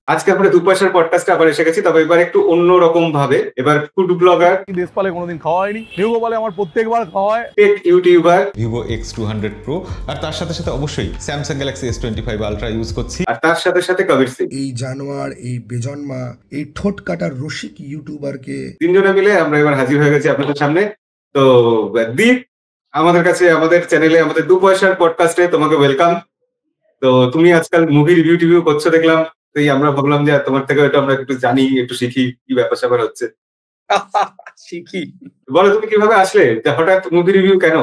আজকে আমরা দু পয়সার পডকাস্টে আবার এসে গেছি, তবে এবার একটু অন্যরকম ভাবে। এবার ফুড ব্লগার, দেশপালে কোনোদিন খাওয়া হয়নি, নিউগোপালে আমার প্রত্যেকবার খাওয়া হয়, take YouTuber Vivo X200 Pro, আর তার সাথে সাথে অবশ্যই Samsung Galaxy S25 ultra use করছি। আর তার সাথে সাথে কবির সিং। এই জানোয়ার, এই বেজন্মা, এই ঠোঁট কাটার রসিক ইউটিউবারকে তিনজনে মিলে আমরা এবার হাজির হয়ে গেছি আপনাদের সামনে। তো দীপ, আমাদের কাছে, আমাদের চ্যানেলে, আমাদের দু পয়সার পডকাস্টে তোমাকে ওয়েলকাম। তো তুমি আজকাল মুভি রিভিউ টিভিউ করছো দেখলাম, তাই আমরা ভাবলাম যে তোমার থেকে এটা আমরা একটু জানি, একটু শিখি কি ব্যাপার স্যাপার হচ্ছে। শিখি। বলো তুমি কিভাবে আসলে, হঠাৎ মুভি রিভিউ কেন?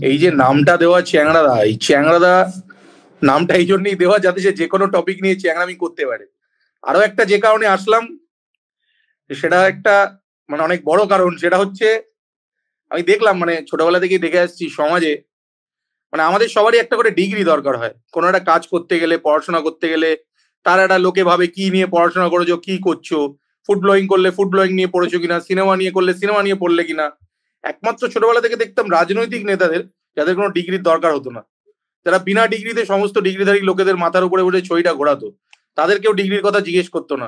এই যে নামটা দেওয়া চ্যাংড়াদা, এই চ্যাংড়াদা নামটা এই জন্যই দেওয়া যাতে সে যে কোনো টপিক নিয়ে চ্যাংড়ামি করতে পারে। আরো একটা যে কারণে আসলাম, সেটা একটা মানে অনেক বড় কারণ, সেটা হচ্ছে আমি দেখলাম, মানে ছোটবেলা থেকেই দেখে আসছি সমাজে, মানে আমাদের সবারই একটা করে ডিগ্রি দরকার হয় কোনো একটা কাজ করতে গেলে, পড়াশোনা করতে গেলে। তার একটা লোকে ভাবে কি নিয়ে পড়াশোনা করেছো, কি করছো, ফুড ব্লগিং করলে ফুড ব্লগিং নিয়ে পড়েছো কিনা, সিনেমা নিয়ে করলে সিনেমা নিয়ে পড়লে কিনা। একমাত্র ছোটবেলা থেকে দেখতাম রাজনৈতিক নেতাদের, যাদের কোনো ডিগ্রির দরকার হতো না, যারা বিনা ডিগ্রিতে সমস্ত ডিগ্রিধারী লোকেদের মাথার উপরে বসে ছইটা ঘোরাতো, তাদের কেউ ডিগ্রির কথা জিজ্ঞেস করতো না।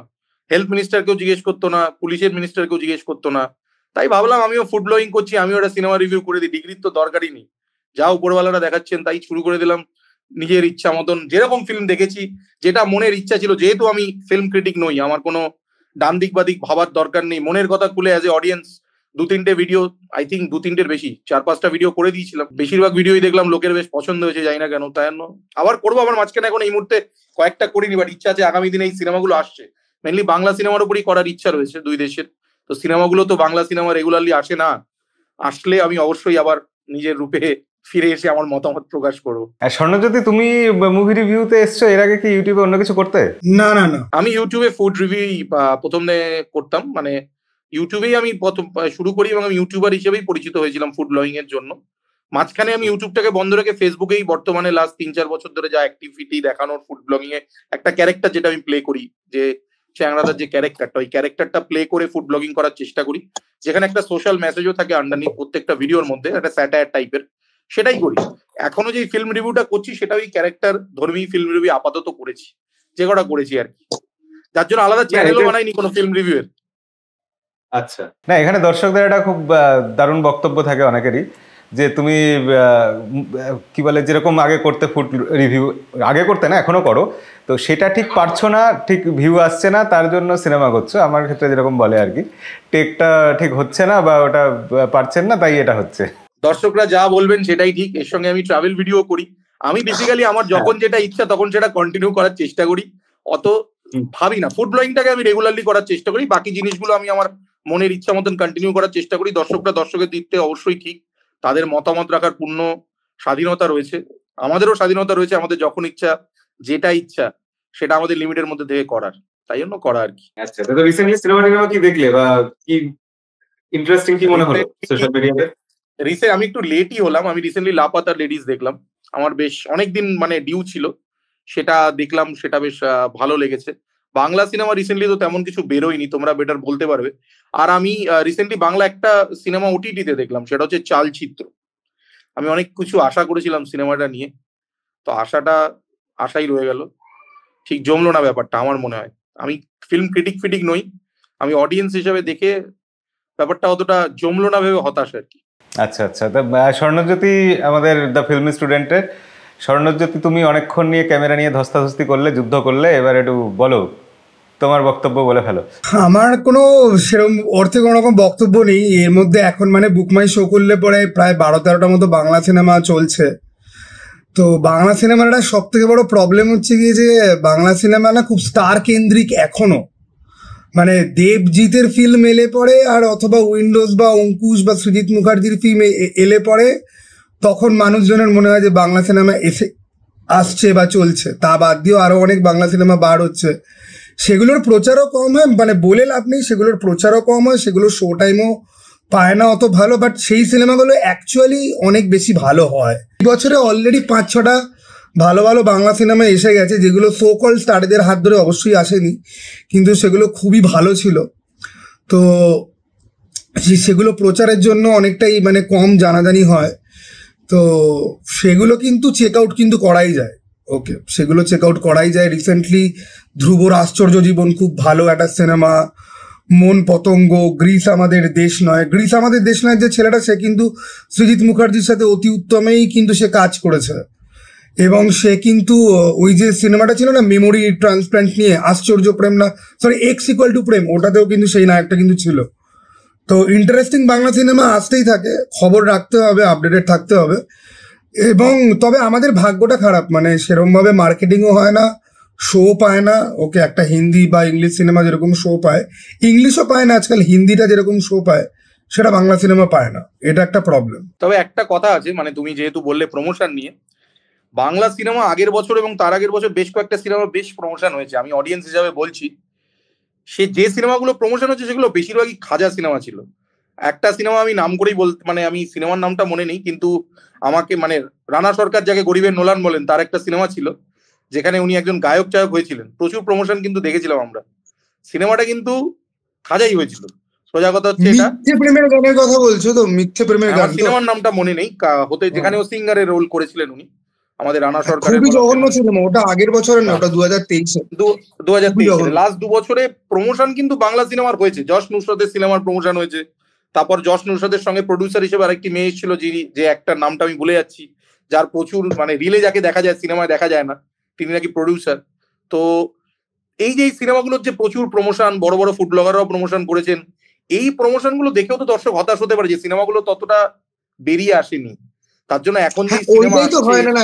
হেলথ মিনিস্টার কেউ জিজ্ঞেস করতো না, পুলিশের মিনিস্টার কেউ জিজ্ঞেস করতো না। তাই ভাবলাম আমিও ফুড ব্লগিং করছি, আমিও একটা সিনেমা রিভিউ করে দিই, ডিগ্রির তো দরকারই নেই, যা উপরওয়ালারা দেখাচ্ছেন তাই শুরু করে দিলাম। নিজের ইচ্ছা মতন যেরকম ফিল্ম দেখেছি, যেটা মনের ইচ্ছা ছিল, যেহেতু আমি ফিল্ম ক্রিটিক নই, আমার কোনো ডান দিক বাদিক ভাবার দরকার নেই, মনের কথা খুলে অ্যাজ এ অডিয়েন্স দু তিনটে ভিডিও, আই থিঙ্ক দু তিনটের বেশি, 4-5টা ভিডিও করে দিয়েছিলাম। বেশিরভাগ ভিডিওই দেখলাম লোকের বেশ পছন্দ হয়েছে, জানি না কেন। তাই জন্য আবার করবো, আমার মাঝখানে এখন এই মুহূর্তে কয়েকটা করিনি, বাট ইচ্ছা আছে আগামী দিনে এই সিনেমাগুলো আসছে, মেনলি বাংলা সিনেমার উপরই করার ইচ্ছা রয়েছে দুই দেশের। তো সিনেমাগুলো তো বাংলা সিনেমা রেগুলারলি আসে না, আসলে আমি অবশ্যই আবার নিজের রূপে ফিরে এসে আমার মতামত প্রকাশ করবো। স্বর্ণজ্যোতি, তুমি মুভি রিভিউতে এসছো, এর আগে কি ইউটিউবে অন্য কিছু করতে? না না না, আমি ইউটিউবে ফুড রিভিউ প্রথমে করতাম, মানে ইউটিউবেই আমি প্রথম শুরু করি, এবং আমি ইউটিউবার হিসেবেই পরিচিত হয়েছিলাম ফুড ব্লগিং এর জন্য। মাঝখানে আমি ইউটিউবটাকে বন্ধ রেখে ফেসবুকেই বর্তমানে লাস্ট 3-4 বছর ধরে যা অ্যাক্টিভিটি দেখানোর ফুড ব্লগিং এ, একটা ক্যারেক্টার যেটা আমি প্লে করি, যে চ্যাংড়াদার যে ক্যারেক্টারটা, ওই ক্যারেক্টারটা প্লে করে ফুড ব্লগিং করার চেষ্টা করি, যেখানে একটা সোশ্যাল মেসেজও থাকে আন্ডারনিথ প্রত্যেকটা ভিডিওর মধ্যে, একটা স্যাটায়ার টাইপের, সেটাই করি। এখনো যে ফিল্ম রিভিউটা করছি সেটা ওই ক্যারেক্টার ধর্মী ফিল্ম রিভিউ আপাতত করেছি, যে কটা করেছি আর কি, যার জন্য আলাদা চ্যানেলও বানাইনি কোনো ফিল্ম রিভিউ এর। আচ্ছা, না, এখানে দর্শকদের একটা খুব দারুণ বক্তব্য থাকে অনেকেরই, যে তুমি কি বলে, যেরকম আগে করতে ফুড রিভিউ, আগে করতে না এখনো করো, তো সেটা ঠিক পারছো না, ঠিক ভিউ আসছে না, তার জন্য সিনেমা করছো। আমার ক্ষেত্রে যেরকম বলে আর কি, টেকটা ঠিক হচ্ছে না বা ওটা পারছেন না, তাই এটা হচ্ছে। দর্শকরা যা বলবেন সেটাই ঠিক। এর সঙ্গে আমি ট্রাভেল ভিডিও করি। আমি বেসিক্যালি আমার যখন যেটা ইচ্ছা তখন সেটা কন্টিনিউ করার চেষ্টা করি, অত ভাবি না। ফুড ব্লগিংটাকে আমি রেগুলারলি করার চেষ্টা করি, বাকি জিনিসগুলো আমি আমার মনের ইচ্ছা মতন কন্টিনিউ করার চেষ্টা করি। দর্শকরা দর্শকের দিক থেকে অবশ্যই ঠিক, তাদের মতামত রাখার পূর্ণ স্বাধীনতা রয়েছে, আমাদেরও স্বাধীনতা রয়েছে, আমাদের যখন ইচ্ছা যেটা ইচ্ছা সেটা আমাদের লিমিটের মধ্যে থেকে করার, তাই জন্য করা আর কি। আচ্ছা। তো রিসেন্টলি সিনেমা টিনেমা কি দেখলে, বা কি ইন্টারেস্টিং কি মনে হলো সোশ্যাল মিডিয়াতে? আমি একটু লেটই হলাম, আমি রিসেন্টলি লাপাতা লেডিস দেখলাম, আমার বেশ অনেকদিন মানে ডিউ ছিল, সেটা দেখলাম, সেটা বেশ ভালো লেগেছে। বাংলা সিনেমা রিসেন্টলি তো তেমন কিছু বেরোয়নি, তোমরা বেটার বলতে পারবে। আর আমি রিসেন্টলি বাংলা একটা সিনেমা ওটিটিতে দেখলাম, সেটা হচ্ছে চালচিত্র। আমি অনেক কিছু আশা করেছিলাম সিনেমাটা নিয়ে, তো আশাই রয়ে গেল, ঠিক জমলো না ব্যাপারটা আমার মনে হয়। আমি ফিল্ম ক্রিটিক নই, আমি অডিয়েন্স হিসেবে দেখে ব্যাপারটা অতটা জমলো না ভেবে হতাশ আর কি। আচ্ছা আচ্ছা, তা স্বর্ণজ্যোতি, আমাদের দ্য ফিল্ম স্টুডেন্টের স্বর্ণজ্যোতি, তুমি অনেকক্ষণ নিয়ে ক্যামেরা নিয়ে ধস্তাধস্তি করলে, যুদ্ধ করলে, এবার একটু বলো, তোমার বক্তব্য বলে ফেলো। আমার কোনো সেরকম অর্থে কোনো রকম বক্তব্য নেই এর মধ্যে। এখন মানে বুকমাই শো করলে পরে প্রায় 12-13টার মতো বাংলা সিনেমা চলছে। তো বাংলা সিনেমার একটা সব থেকে বড় প্রবলেম হচ্ছে গিয়ে যে বাংলা সিনেমা না খুব স্টার কেন্দ্রিক এখনো। মানে দেবজিতের ফিল্ম এলে পরে, আর অথবা উইন্ডোজ বা অঙ্কুশ বা সৃজিত মুখার্জির ফিল্ম এলে পরে, তখন মানুষজনের মনে হয় যে বাংলা সিনেমা এসে আসছে বা চলছে। তা বাদ দিয়েও আরও অনেক বাংলা সিনেমা বার হচ্ছে, সেগুলোর প্রচারও কম হয়, মানে বলে লাভ নেই, সেগুলোর প্রচারও কম হয়, সেগুলোর শো টাইমও পায় না অত ভালো, বাট সেই সিনেমাগুলো অ্যাকচুয়ালি অনেক বেশি ভালো হয়। এই বছরে অলরেডি 5-6টা ভালো ভালো বাংলা সিনেমা এসে গেছে, যেগুলো সো কল স্টারদের হাত ধরে অবশ্যই আসেনি, কিন্তু সেগুলো খুবই ভালো ছিল। তো সেগুলো প্রচারের জন্য অনেকটাই মানে কম জানাজানি হয়, তো সেগুলো কিন্তু চেক আউট কিন্তু করাই যায়। ওকে, সেগুলো চেক আউট করাই যায়। রিসেন্টলি ধ্রুবর আশ্চর্য জীবন খুব ভালো একটা সিনেমা, মন পতঙ্গ, গ্রিস আমাদের দেশ নয়, গ্রিস আমাদের দেশ নয় যে ছেলেটা সে কিন্তু সৃজিত মুখার্জির সাথে অতি উত্তমেই কিন্তু সে কাজ করেছে। এবং সে কিন্তু ওই যে সিনেমাটা ছিল না মেমোরি ট্রান্সপ্ল্যান্ট নিয়ে, আশ্চর্য প্রেম না সরি এক্স ইকুয়াল টু প্রেম, ওটাতেও কিন্তু সেই নায়কটা কিন্তু ছিল। তো ইন্টারেস্টিং বাংলা সিনেমা আসতেই থাকে, খবর রাখতে হবে, আপডেটেড থাকতে হবে। এবং তবে আমাদের ভাগ্যটা খারাপ, মানে সেরমভাবে মার্কেটিংও হয় না, শো পায় না। ওকে, একটা হিন্দি বা ইংলিশ সিনেমা যেরকম শো পায়, ইংলিশও পায় না আজকাল, হিন্দিটা যেরকম শো পায় সেটা বাংলা সিনেমা পায় না, এটা একটা প্রবলেম। তবে একটা কথা আছে, মানে তুমি যেহেতু বললে প্রমোশন নিয়ে, বাংলা সিনেমা আগের বছর এবং তার আগের বছর বেশ কয়েকটা সিনেমা বেশ প্রমোশন হয়েছে। আমি অডিয়েন্স হিসাবে বলছি, সে যে সিনেমাগুলো প্রমোশন হচ্ছে সেগুলো বেশিরভাগই খাজা সিনেমা ছিল। একটা সিনেমা আমি নাম করেই বলতে, মানে আমি সিনেমার নামটা মনে নেই, কিন্তু আমাকে মানে রানা সরকার যাকে গরিবের নোলান বলেন, তার একটা সিনেমা ছিল যেখানে উনি একজন গায়ক চায়ক হয়েছিলেন, প্রচুর প্রমোশন কিন্তু দেখেছিলাম আমরা। সিনেমাটা কিন্তু খাজাই হয়েছিল। সোজা কথা হচ্ছে এটা। মিথ্যে প্রেমের গানের কথা বলছো তো? মিথ্যে প্রেমের গান আমার সিনেমার নামটা মনে নেই হতে, যেখানে ও সিঙ্গারের রোল করেছিলেন উনি, আমাদের রানা সরকারের খুবই জঘন্য সিনেমা ওটা, আগের বছরের না, হ্যাঁ। ওটা 2023-এ। 2023 লাস্ট 2 বছরে প্রমোশন কিন্তু বাংলা সিনেমার হয়েছে। যশ নুসরতের সিনেমার প্রমোশন হয়েছে, তারপর যশ নুসরতের সঙ্গে প্রডিউসার হিসেবে আরেকটি মেয়ে ছিল, যে একটা নামটা আমি ভুলে যাচ্ছি, যার প্রচুর মানে রিলে যাকে দেখা যায় সিনেমায় দেখা যায় না, তিনি নাকি প্রডিউসার। তো এই যে সিনেমাগুলোর যে প্রচুর প্রমোশন, বড় বড় ফুড ব্লগাররাও প্রমোশন করেছেন, এই প্রমোশন গুলো দেখেও তো দর্শক হতাশ হতে পারে যে সিনেমাগুলো ততটা বেরিয়ে আসেনি। তার জন্য এখন যে সিনেমা ওইটাই তো হয় না,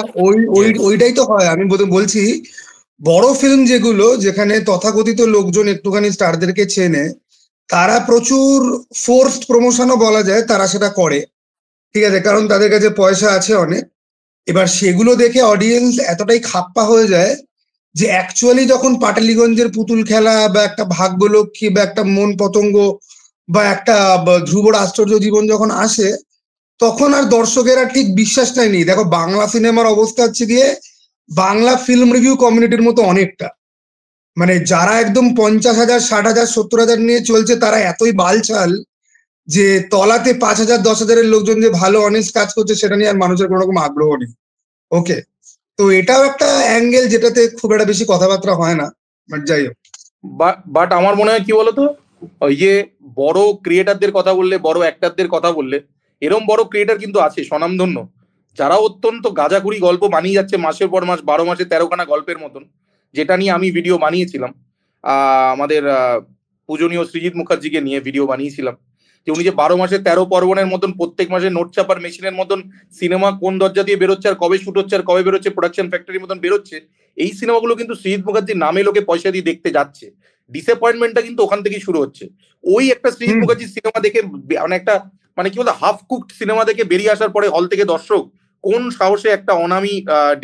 ওইটাই তো হয়। আমি বলছি বড় ফিল্ম যেগুলো, যেখানে তথাকথিত লোকজন একটুখানি স্টারদেরকে চেনে, তারা প্রচুর ফোর্সড প্রমোশনও বলা যায়, তারা সেটা করে, ঠিক আছে, কারণ তাদের কাছে পয়সা আছে অনেক। এবার সেগুলো দেখে অডিয়েন্স এতটাই খাপ্পা হয়ে যায় যে অ্যাকচুয়ালি যখন পাটালিগঞ্জের পুতুল খেলা বা একটা ভাগ্যলক্ষ্মী বা একটা মন পতঙ্গ বা একটা ধ্রুবর আশ্চর্য জীবন যখন আসে, তখন আর দর্শকেরা ঠিক বিশ্বাসটাই নেই। দেখো বাংলা সিনেমার অবস্থা হচ্ছে গিয়ে বাংলা ফিল্ম রিভিউ কমিউনিটির মতো অনেকটা, মানে যারা একদম 50,000, 60,000, 70,000 নিয়ে চলছে, তারা এতই বালছাল যে তলাতে 5,000, 10,000-এর লোকজন যে ভালো অনেস্ট কাজ করছে সেটা নিয়ে আর মানুষের কোনো রকম আগ্রহ নেই। ওকে, তো এটাও একটা অ্যাঙ্গেল যেটাতে খুব একটা বেশি কথাবার্তা হয় না, বাট যাই হোক। বাট আমার মনে হয় কি বলতো, ওই যে বড় ক্রিয়েটারদের কথা বললে, বড় অ্যাক্টারদের কথা বললে, এরম বড় ক্রিয়েটার কিন্তু আছে স্বনামধন্য, যারা অত্যন্ত গাঁজাখুরি গল্প বানিয়ে যাচ্ছে মাসের পর মাস, 12 মাসে 13খানা গল্পের মতন, যেটা নিয়ে আমি ভিডিও বানিয়েছিলাম। আমাদের পূজনীয় সৃজিত মুখার্জিকে নিয়ে ভিডিও বানিয়েছিলাম, যে উনি যে 12 মাসে 13 পর্বণের মতন প্রত্যেক মাসে নোট চাপার মেশিনের মতন সিনেমা কোন দরজা দিয়ে বেরোচ্ছে আর কবে শুট হচ্ছে আর কবে বেরোচ্ছে, প্রোডাকশন ফ্যাক্টরির মতন বেরোচ্ছে, এই সিনেমাগুলো কিন্তু সৃজিত মুখার্জির নামে লোকে পয়সা দিয়ে দেখতে যাচ্ছে। ডিসঅ্যাপয়েন্টমেন্টটা কিন্তু ওখান থেকেই শুরু হচ্ছে। ওই একটা সৃজিত মুখার্জির সিনেমা দেখে, মানে একটা মানে কি বলতো হাফ কুকড সিনেমা দেখে বেরিয়ে আসার পরে হল থেকে দর্শক কোন সাহসে একটা অনামী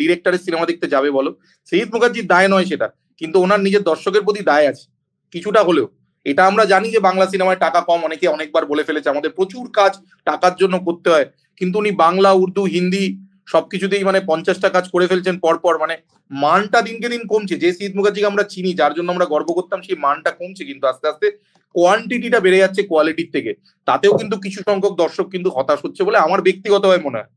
ডিরেক্টরের সিনেমা দেখতে যাবে বলো? সৃজিত মুখার্জির দায় নয় সেটা, কিন্তু ওনার নিজের দর্শকের প্রতি দায় আছে কিছুটা হলেও। এটা আমরা জানি যে বাংলা সিনেমায় টাকা কম, অনেকে অনেকবার বলে ফেলেছে, আমাদের প্রচুর কাজ টাকার জন্য করতে হয়, কিন্তু উনি বাংলা, উর্দু, হিন্দি সবকিছুতেই মানে 50টা কাজ করে ফেলছেন পরপর। মানে মানটা দিনকে দিন কমছে। যে সৃজিত মুখার্জিকে আমরা চিনি, যার জন্য আমরা গর্ব করতাম, সেই মানটা কমছে, কিন্তু আস্তে আস্তে কোয়ান্টিটিটা বেড়ে যাচ্ছে কোয়ালিটির থেকে। তাতেও কিন্তু কিছু সংখ্যক দর্শক কিন্তু হতাশ হচ্ছে বলে আমার ব্যক্তিগতভাবে মনে হয়।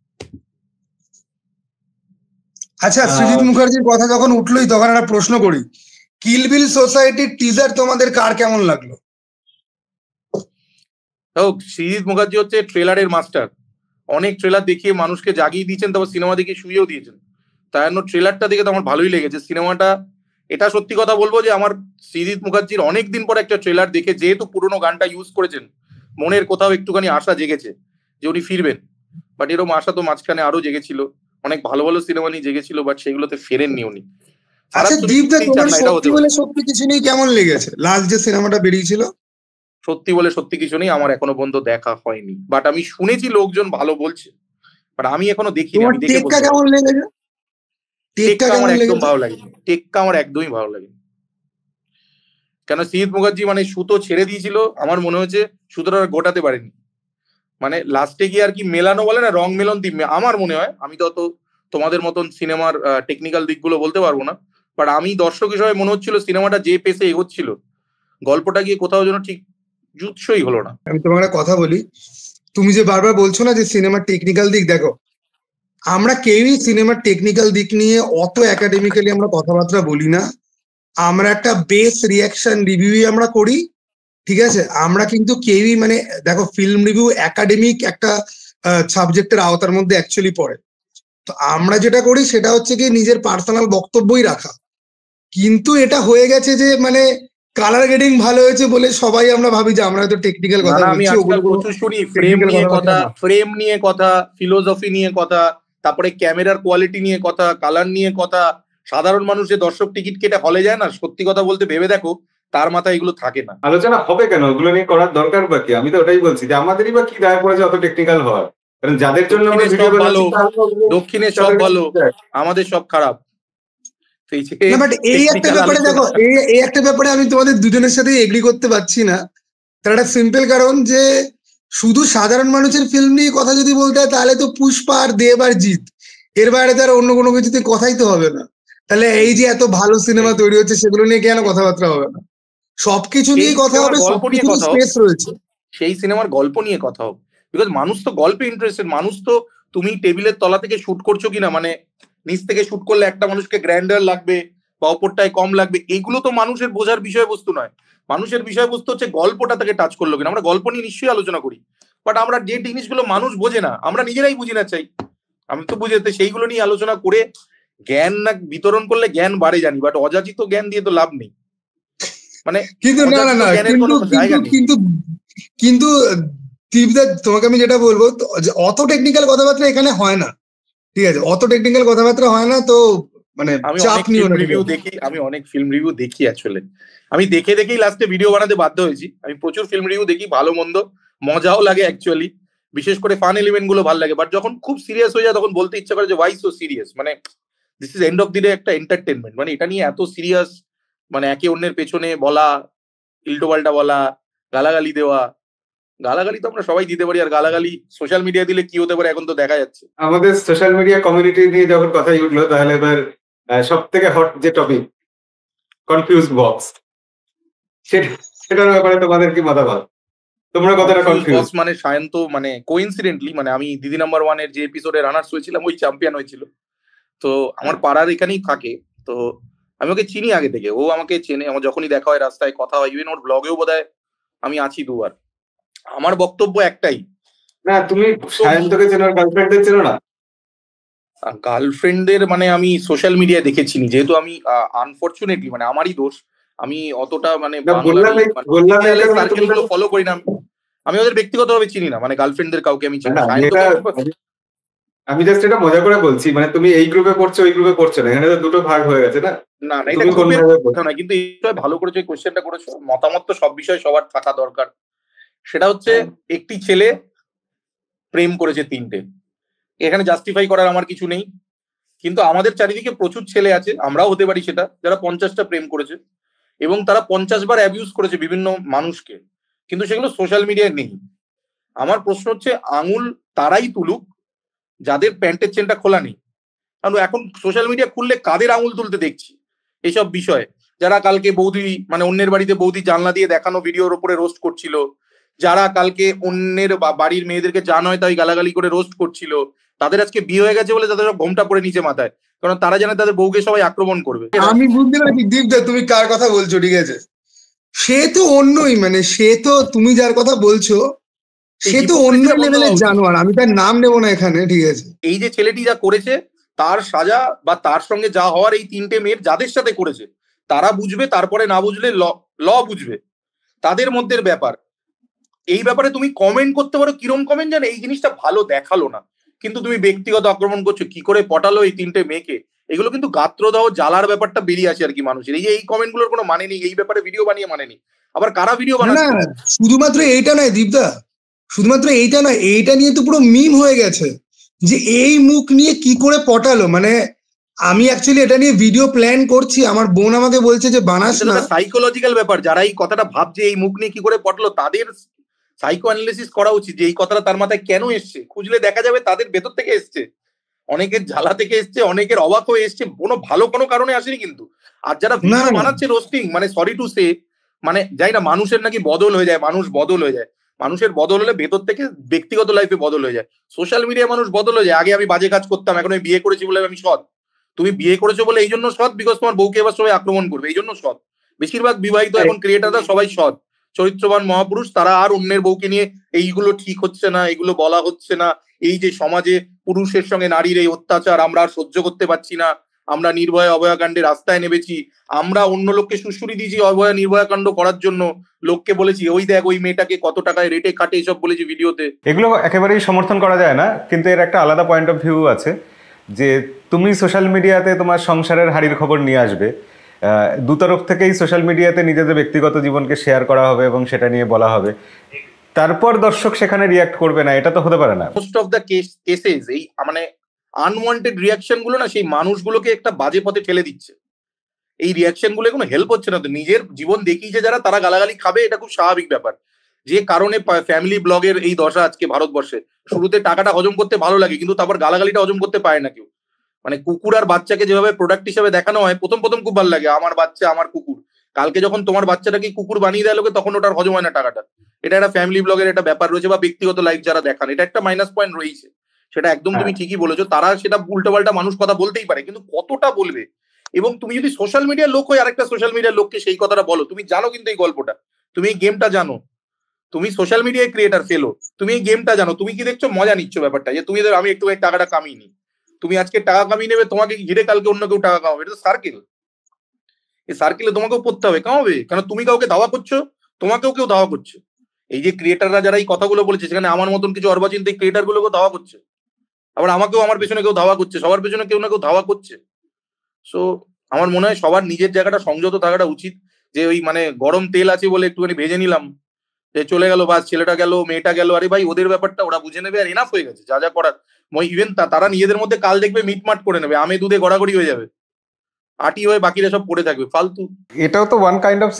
আচ্ছা, সৃজিত মুখার্জির কথা যখন উঠলোই তখন একটা প্রশ্ন করি, কিল বিল সোসাইটির টিজার তোমাদের কার কেমন লাগলো? সৃজিত মুখার্জি হচ্ছে ট্রেলারের মাস্টার। অনেক ট্রেলার দেখিয়ে মানুষকে জাগিয়ে দিয়েছেন, তারপর সিনেমা দেখিয়ে শুয়েও দিয়েছেন। তাই জন্য ট্রেলারটা দেখে তো আমার ভালোই লেগেছে। সিনেমাটা, এটা সত্যি কথা বলবো যে আমার সৃজিত মুখার্জির অনেকদিন পর একটা ট্রেলার দেখে, যেহেতু পুরোনো গানটা ইউজ করেছেন, মনের কোথাও একটুখানি আশা জেগেছে যে উনি ফিরবেন। বাট এরকম আশা তো মাঝখানে আরো জেগেছিল, অনেক ভালো ভালো সিনেমা নিয়ে জেগেছিল, বাট সেগুলোতে ফেরেননি উনি। আচ্ছা দীপদা, তোমার সত্যি বলে সত্যি কিছু নেই কেমন লেগেছে লাস্ট যে সিনেমাটা বেরিয়েছিল? সত্যি বলে সত্যি কিছু নেই, আমার এখনো পর্যন্ত দেখা হয়নি, বাট আমি শুনেছি লোকজন ভালো বলছে, বাট আমি এখনো দেখিনি। আমি দেখে টেক্কা কেমন লেগেছে? টেক্কা আমার একদম ভালো লাগেনি, টেক্কা আমার একদমই ভালো লাগেনি। কেন, সৃজিত মুখার্জি মানে সুতো ছেড়ে দিয়েছিল, আমার মনে হচ্ছে সুতোটা গোটাতে পারেনি, মানে লাস্টে গিয়ে আর কি মেলানো বলে না, রং মেলন দিবে আমার মনে হয়। আমি তো তোমাদের মতন সিনেমার টেকনিক্যাল দিকগুলো বলতে পারবো না, বাট আমি দর্শক হিসেবে মনে হচ্ছিল সিনেমাটা যে পেসে এগোচ্ছিল, গল্পটা গিয়ে কোথাও যেন ঠিক জুৎসই হলো না। আমি তোমার একটা কথা বলি, তুমি যে বারবার বলছো না যে সিনেমার টেকনিক্যাল দিক, দেখো আমরা কেউই সিনেমার টেকনিক্যাল দিক নিয়ে অত একাডেমিক্যালি আমরা কথাবার্তা বলি না, আমরা একটা বেস রিয়াকশন রিভিউই আমরা করি, ঠিক আছে? আমরা কিন্তু কেউই মানে দেখো ফিল্ম রিভিউ একাডেমিক একটা সাবজেক্টের আওতার মধ্যে অ্যাকচুয়ালি পড়ে। তো আমরা যেটা করি সেটা হচ্ছে কি নিজের পার্সোনাল বক্তব্যই রাখা। কিন্তু এটা হয়ে গেছে যে মানে কালার গ্রেডিং ভালো হয়েছে বলে সবাই আমরা ভাবি যে আমরা হয়তো টেকনিক্যাল না কথা না, আমি বলছি, আজকাল ওগুলো কোনো প্রচুর শুনি ফ্রেম টেকনিক্যাল নিয়ে কথাবার্তা কথা, না। ফ্রেম নিয়ে কথা, ফিলোসফি নিয়ে কথা, তারপরে ক্যামেরার কোয়ালিটি নিয়ে কথা, কালার নিয়ে কথা। সাধারণ মানুষ যে দর্শক টিকিট কেটে হলে যায় না, সত্যি কথা বলতে ভেবে দেখো তার মাথায় এগুলো থাকে না। আলোচনা হবে কেন? ওগুলো নিয়ে করার দরকার বা কি? আমি তো ওটাই বলছি যে আমাদেরই বা কি দায় পড়েছে অত টেকনিক্যাল হওয়ার? কারণ যাদের জন্য আমরা দক্ষিণে ভিডিও সব ভালো, বানাচ্ছি তাহলে ওগুলো দক্ষিণে সব তাদের কাছে ভালো, ঠিক আছে। আমাদের সব খারাপ। সেই যে না বাট এই একটা টেকনিক্যাল ব্যাপারে দেখো, আলোচনা। এই একটা ব্যাপারে আমি তোমাদের দুজনের সাথে এগ্রি করতে পারছি না। তার একটা সিম্পল কারণ যে শুধু সাধারণ মানুষের ফিল্ম নিয়ে কথা যদি বলতে হয় তাহলে তো পুষ্পা আর দেব আর জিৎ, এর বাইরে তার অন্য কোনো কিছুতে কথাই তো হবে না। তাহলে এই যে এত ভালো সিনেমা তৈরি হচ্ছে সেগুলো নিয়ে কেন কথাবার্তা হবে না? সবকিছু সেই নিয়ে কথা সিনেমার হবে, গল্প নিয়ে সবকিছু কথা হোক, স্পেস রয়েছে। সেই সিনেমার গল্প নিয়ে কথা হোক। বিকজ মানুষ তো গল্পে ইন্টারেস্টেড। মানুষ তো তুমি টেবিলের তলা থেকে শুট করছো কিনা, মানে নিচ থেকে শুট করলে একটা মানুষকে গ্র্যান্ডার লাগবে বা ওপরটায় কম লাগবে, এগুলো তো মানুষের বোঝার বিষয়বস্তু নয়। মানুষের বিষয়বস্তু হচ্ছে গল্পটা তাকে টাচ করলো কিনা। আমরা গল্প নিয়ে নিশ্চয়ই আলোচনা করি, বাট আমরা যে জিনিসগুলো মানুষ বোঝে না, আমরা নিজেরাই বুঝি না চাই, আমি তো বুঝতে সেইগুলো নিয়ে আলোচনা করে জ্ঞান না বিতরণ করলে জ্ঞান বাড়ে জানি, বাট অযাচিত জ্ঞান দিয়ে তো লাভ নেই। মানে কিন্তু না না অযাচিত না, জ্ঞানের কিন্তু কোনো কিন্তু জায়গা নেই। কিন্তু কিন্তু দীপদা, তোমাকে আমি যেটা বলবো যে অত টেকনিক্যাল কথাবার্তা এখানে হয় না, ঠিক আছে? অত টেকনিক্যাল কথাবার্তা হয় না, তো মানে আমি চাপ অনেক নিও ফিল্ম না, ঠিক রিভিউ আছে? দেখি, আমি অনেক ফিল্ম রিভিউ দেখি অ্যাকচুয়ালি। আমি দেখে দেখেই লাস্টে ভিডিও বানাতে বাধ্য হয়েছি। আমি প্রচুর ফিল্ম রিভিউ দেখি, ভালো মন্দ, মজাও লাগে অ্যাকচুয়ালি, বিশেষ করে ফান এলিমেন্ট গুলো ভালো লাগে। বাট যখন খুব সিরিয়াস হয়ে যায় তখন বলতে ইচ্ছা করে যে ওয়াই সো সিরিয়াস, মানে this is end of the day একটা এন্টারটেনমেন্ট, মানে এটা নিয়ে এত সিরিয়াস, মানে একে অন্যের পেছনে বলা, ইল্টো পাল্টা বলা, গালাগালি দেওয়া। গালাগালি তো আমরা সবাই দিতে পারি, আর গালাগালি সোশ্যাল মিডিয়া দিলে কি হতে পারে এখন তো দেখা যাচ্ছে। আমাদের সোশ্যাল মিডিয়া কমিউনিটি নিয়ে যখন কথাই উঠলো, তাহলে এবার সব থেকে হট যে টপিক, কনফিউজ বক্স, সেটার ব্যাপারে তোমাদের কি মতামত? তোমরা কতটা কনফিউজ কনফিউজ? বক্স মানে সায়ন্ত, মানে কোইন্সিডেন্টলি, মানে আমি দিদি নাম্বার ওয়ানের যে এপিসোডে রানার্স হয়েছিলাম ওই চ্যাম্পিয়ন হয়েছিল। তো আমার পাড়ার এখানেই থাকে। তো আমি ওকে চিনি আগে থেকে, ও আমাকে চেনে, আমার যখনই দেখা হয় রাস্তায় কথা হয়, ইভেন ওর ব্লগেও বোধহয় আমি আছি দুবার। আমার বক্তব্য একটাই, না, তুমি তো সায়ন্তকে চেনো, গার্লফ্রেন্ডদের চেনো না? গার্লফ্রেন্ডদের মানে আমি সোশ্যাল মিডিয়ায় দেখেছিনি, যেহেতু আমি আনফরচুনেটলি, মানে আমারই দোষ, আমি অতটা মানে না, বাংলার বললাম এই কারণে সার্কেল গুলো ফলো করি না। আমি ওদের ব্যক্তিগতভাবে চিনি না, মানে গার্লফ্রেন্ডদের কাউকে আমি চিনি না, না। আমি জাস্ট এটা মজা করে বলছি, মানে তুমি এই গ্রুপে পড়ছো ওই গ্রুপে পড়ছো না, এখানে তো দুটো ভাগ হয়ে গেছে না? না না, এটা তুমি কোন গ্রুপের ভাবে কথা না, কিন্তু এই বিষয়ে ভালো করেছো, এই কোশ্চেনটা করেছো। মতামত তো সব বিষয়ে সবার থাকা দরকার। সেটা হচ্ছে একটি ছেলে প্রেম করেছে তিনটে, এখানে জাস্টিফাই করার আমার কিছু নেই। কিন্তু আমাদের চারিদিকে প্রচুর ছেলে আছে, আমরাও হতে পারি সেটা, যারা 50টা প্রেম করেছে এবং তারা 50 বার অ্যাবিউজ করেছে বিভিন্ন মানুষকে, কিন্তু সেগুলো সোশ্যাল মিডিয়ায় নেই। আমার প্রশ্ন হচ্ছে আঙুল তারাই তুলুক যাদের প্যান্টের চেনটা খোলা নেই। কারণ এখন সোশ্যাল মিডিয়া খুললে কাদের আঙুল তুলতে দেখছি এইসব বিষয়ে, যারা কালকে বৌদি, মানে অন্যের বাড়িতে বৌদি জানলা দিয়ে দেখানো ভিডিওর উপরে রোস্ট করছিল, যারা কালকে অন্যের বাড়ির মেয়েদেরকে যা নয় তাই গালাগালি করে রোস্ট করছিল, তাদের আজকে বিয়ে হয়ে গেছে বলে তাদের সব ঘোমটা পড়ে নিচে মাথায়, কারণ তারা জানে তাদের বউকে সবাই আক্রমণ করবে। আমি বুঝতে পারছি দীপদা তুমি কার কথা বলছো, ঠিক আছে? সে তো অন্যই, মানে সে তো তুমি যার কথা বলছো সে তো অন্য লেভেলের জানোয়ার, আমি তার নাম নেবো না এখানে, ঠিক আছে? এই যে ছেলেটি যা করেছে তার সাজা, বা তার সঙ্গে যা হওয়ার এই তিনটে মেয়ের যাদের সাথে করেছে তারা বুঝবে, তারপরে না বুঝলে ল বুঝবে, তাদের মধ্যে ব্যাপার। এই ব্যাপারে তুমি কমেন্ট করতে পারো, কিরম কমেন্ট জানে, এই জিনিসটা ভালো দেখালো না, কিন্তু তুমি ব্যক্তিগত আক্রমণ করছো, কি করে পটালো এই তিনটে মেয়েকে, এগুলো কিন্তু গাত্রদাহ জ্বালার ব্যাপারটা বেরিয়ে আসে আর কি মানুষের। এই যে এই কমেন্ট গুলোর কোনো মানে নেই, এই ব্যাপারে ভিডিও বানিয়ে মানে নেই। আবার কারা ভিডিও না বানাচ্ছে, না, শুধুমাত্র এইটা নয় দীপদা, শুধুমাত্র এইটা নয়, এইটা নিয়ে তো পুরো মিম হয়ে গেছে যে এই মুখ নিয়ে কি করে পটালো। মানে আমি অ্যাকচুয়ালি এটা নিয়ে ভিডিও প্ল্যান করছি, আমার বোন আমাকে বলছে যে বানাস না। সাইকোলজিক্যাল ব্যাপার, যারা এই কথাটা ভাবছে এই মুখ নিয়ে কি করে পটলো, তাদের সাইকো অ্যানালিসিস করা উচিত যে এই কথাটা তার মাথায় কেন এসছে। খুঁজলে দেখা যাবে তাদের ভেতর থেকে এসছে, অনেকের জ্বালা থেকে এসছে, অনেকের অবাক হয়ে এসছে, কোনো কারণে আসেনি কিন্তু। আর যারা ভিডিও বানাচ্ছে রোস্টিং, মানে সরি টু সে, মানে যাই না, মানুষের নাকি বদল হয়ে যায়, মানুষ বদল হয়ে যায়, মানুষের বদল হলে ভেতর থেকে ব্যক্তিগত লাইফে বদল হয়ে যায়, সোশ্যাল মিডিয়ায় মানুষ বদল হয়ে যায়। আগে আমি বাজে কাজ করতাম, এখন আমি বিয়ে করেছি বলে আমি সৎ, তুমি বিয়ে করেছো বলে এই জন্য সৎ, বিকজ তোমার বউকে এবার সবাই আক্রমণ করবে এই জন্য সৎ। বেশিরভাগ বিবাহিত এখন ক্রিয়েটাররা সবাই সৎ, চরিত্রবান মহাপুরুষ, তারা আর অন্যের বউকে নিয়ে এইগুলো ঠিক হচ্ছে না, এগুলো বলা হচ্ছে না, এই যে সমাজে পুরুষের সঙ্গে নারীর এই অত্যাচার আমরা আর সহ্য করতে পারছি না, আমরা নির্ভয়া অভয়াকাণ্ডে রাস্তায় নেমেছি, আমরা অন্য লোককে সুশ্রুতি দিয়েছি অভয়া নির্ভয়া কাণ্ড করার জন্য, লোককে বলেছি ওই দেখ ওই মেয়েটাকে কত টাকায় রেটে কাটে, এসব বলেছি ভিডিওতে। এগুলো একেবারেই সমর্থন করা যায় না, কিন্তু এর একটা আলাদা পয়েন্ট অফ ভিউ আছে যে তুমি সোশ্যাল মিডিয়াতে তোমার সংসারের হাড়ির খবর নিয়ে আসবে, দুতরফ থেকেই সোশ্যাল মিডিয়াতে নিজেদের ব্যক্তিগত জীবনকে শেয়ার করা হবে এবং সেটা নিয়ে বলা হবে, তারপর দর্শক সেখানে রিয়াক্ট করবে না, এটা তো হতে পারে না। মোস্ট অফ দ্য কেসেস এই মানে আনওয়ান্টেড রিয়াকশন গুলো না সেই মানুষগুলোকে একটা বাজে পথে ঠেলে দিচ্ছে। এই রিয়াকশন গুলো কোনো হেল্প হচ্ছে না। তো নিজের জীবন দেখিয়েছে যারা, তারা গালাগালি খাবে, এটা খুব স্বাভাবিক ব্যাপার। যে কারণে ফ্যামিলি ব্লগের এই দশা আজকে ভারতবর্ষে। শুরুতে টাকাটা হজম করতে ভালো লাগে, কিন্তু তারপর গালাগালিটা হজম করতে পারে না কেউ। মানে কুকুর আর বাচ্চাকে যেভাবে প্রোডাক্ট হিসেবে দেখানো হয়, প্রথম প্রথম খুব ভালো লাগে, আমার বাচ্চা আমার কুকুর। কালকে যখন তোমার বাচ্চাটাকে কুকুর বানিয়ে দেয় লোকে, তখন ওটার হজম হয় না টাকাটা। এটা একটা ফ্যামিলি ব্লগের একটা ব্যাপার রয়েছে, বা ব্যক্তিগত লাইফ যারা দেখান, এটা একটা মাইনাস পয়েন্ট রয়েছে। সেটা একদম তুমি ঠিকই বলেছো, তারা সেটা উল্টোপাল্টা মানুষ কথা বলতেই পারে, কিন্তু কতটা বলবে? এবং তুমি যদি সোশ্যাল মিডিয়ার লোক হয়ে আরেকটা সোশ্যাল মিডিয়ার লোককে সেই কথাটা বলো, তুমি জানো কিন্তু এই গল্পটা, তুমি এই গেমটা জানো, তুমি সোশ্যাল মিডিয়ায় ক্রিয়েটার ফেলো, তুমি এই গেমটা জানো, তুমি কি দেখছো মজা নিচ্ছ ব্যাপারটা, যে তুমি আমি একটু টাকাটা কামিয়ে নিই, তুমি আজকে টাকা কামিয়ে নেবে, তোমাকে ঘিরে কালকে অন্য কেউ টাকা কামাবে, এটা তো সার্কেল। এই সার্কেলে তোমাকেও পড়তে হবে, কামাবে, কেন তুমি কাউকে ধাওয়া করছো, তোমাকেও কেউ ধাওয়া করছে। এই যে ক্রিয়েটাররা যারা এই কথাগুলো বলেছে, সেখানে আমার মতন কিছু অর্বাচিন্ত এই ক্রিয়েটার গুলোকেও ধাওয়া করছে, আবার আমাকেও আমার পেছনে কেউ ধাওয়া করছে, সবার পেছনে কেউ না কেউ ধাওয়া করছে। সো আমার মনে হয় সবার নিজের জায়গাটা সংযত থাকাটা উচিত, যে ওই মানে গরম তেল আছে বলে একটুখানি ভেজে নিলাম, যে চলে গেল, বাস ছেলেটা গেল মেয়েটা গেল, আরে ভাই ওদের ব্যাপারটা ওরা বুঝে নেবে, আর এনাফ হয়ে গেছে যা যা করার। ইভেন তারা নিজেদের মধ্যে কাল দেখবে মিটমাট করে নেবে, আমে দুধে গড়াগড়ি হয়ে যাবে, আটি হয়ে বাকিরা সব পড়ে থাকবে ফালতু। এটাও তো ওয়ান কাইন্ড অফ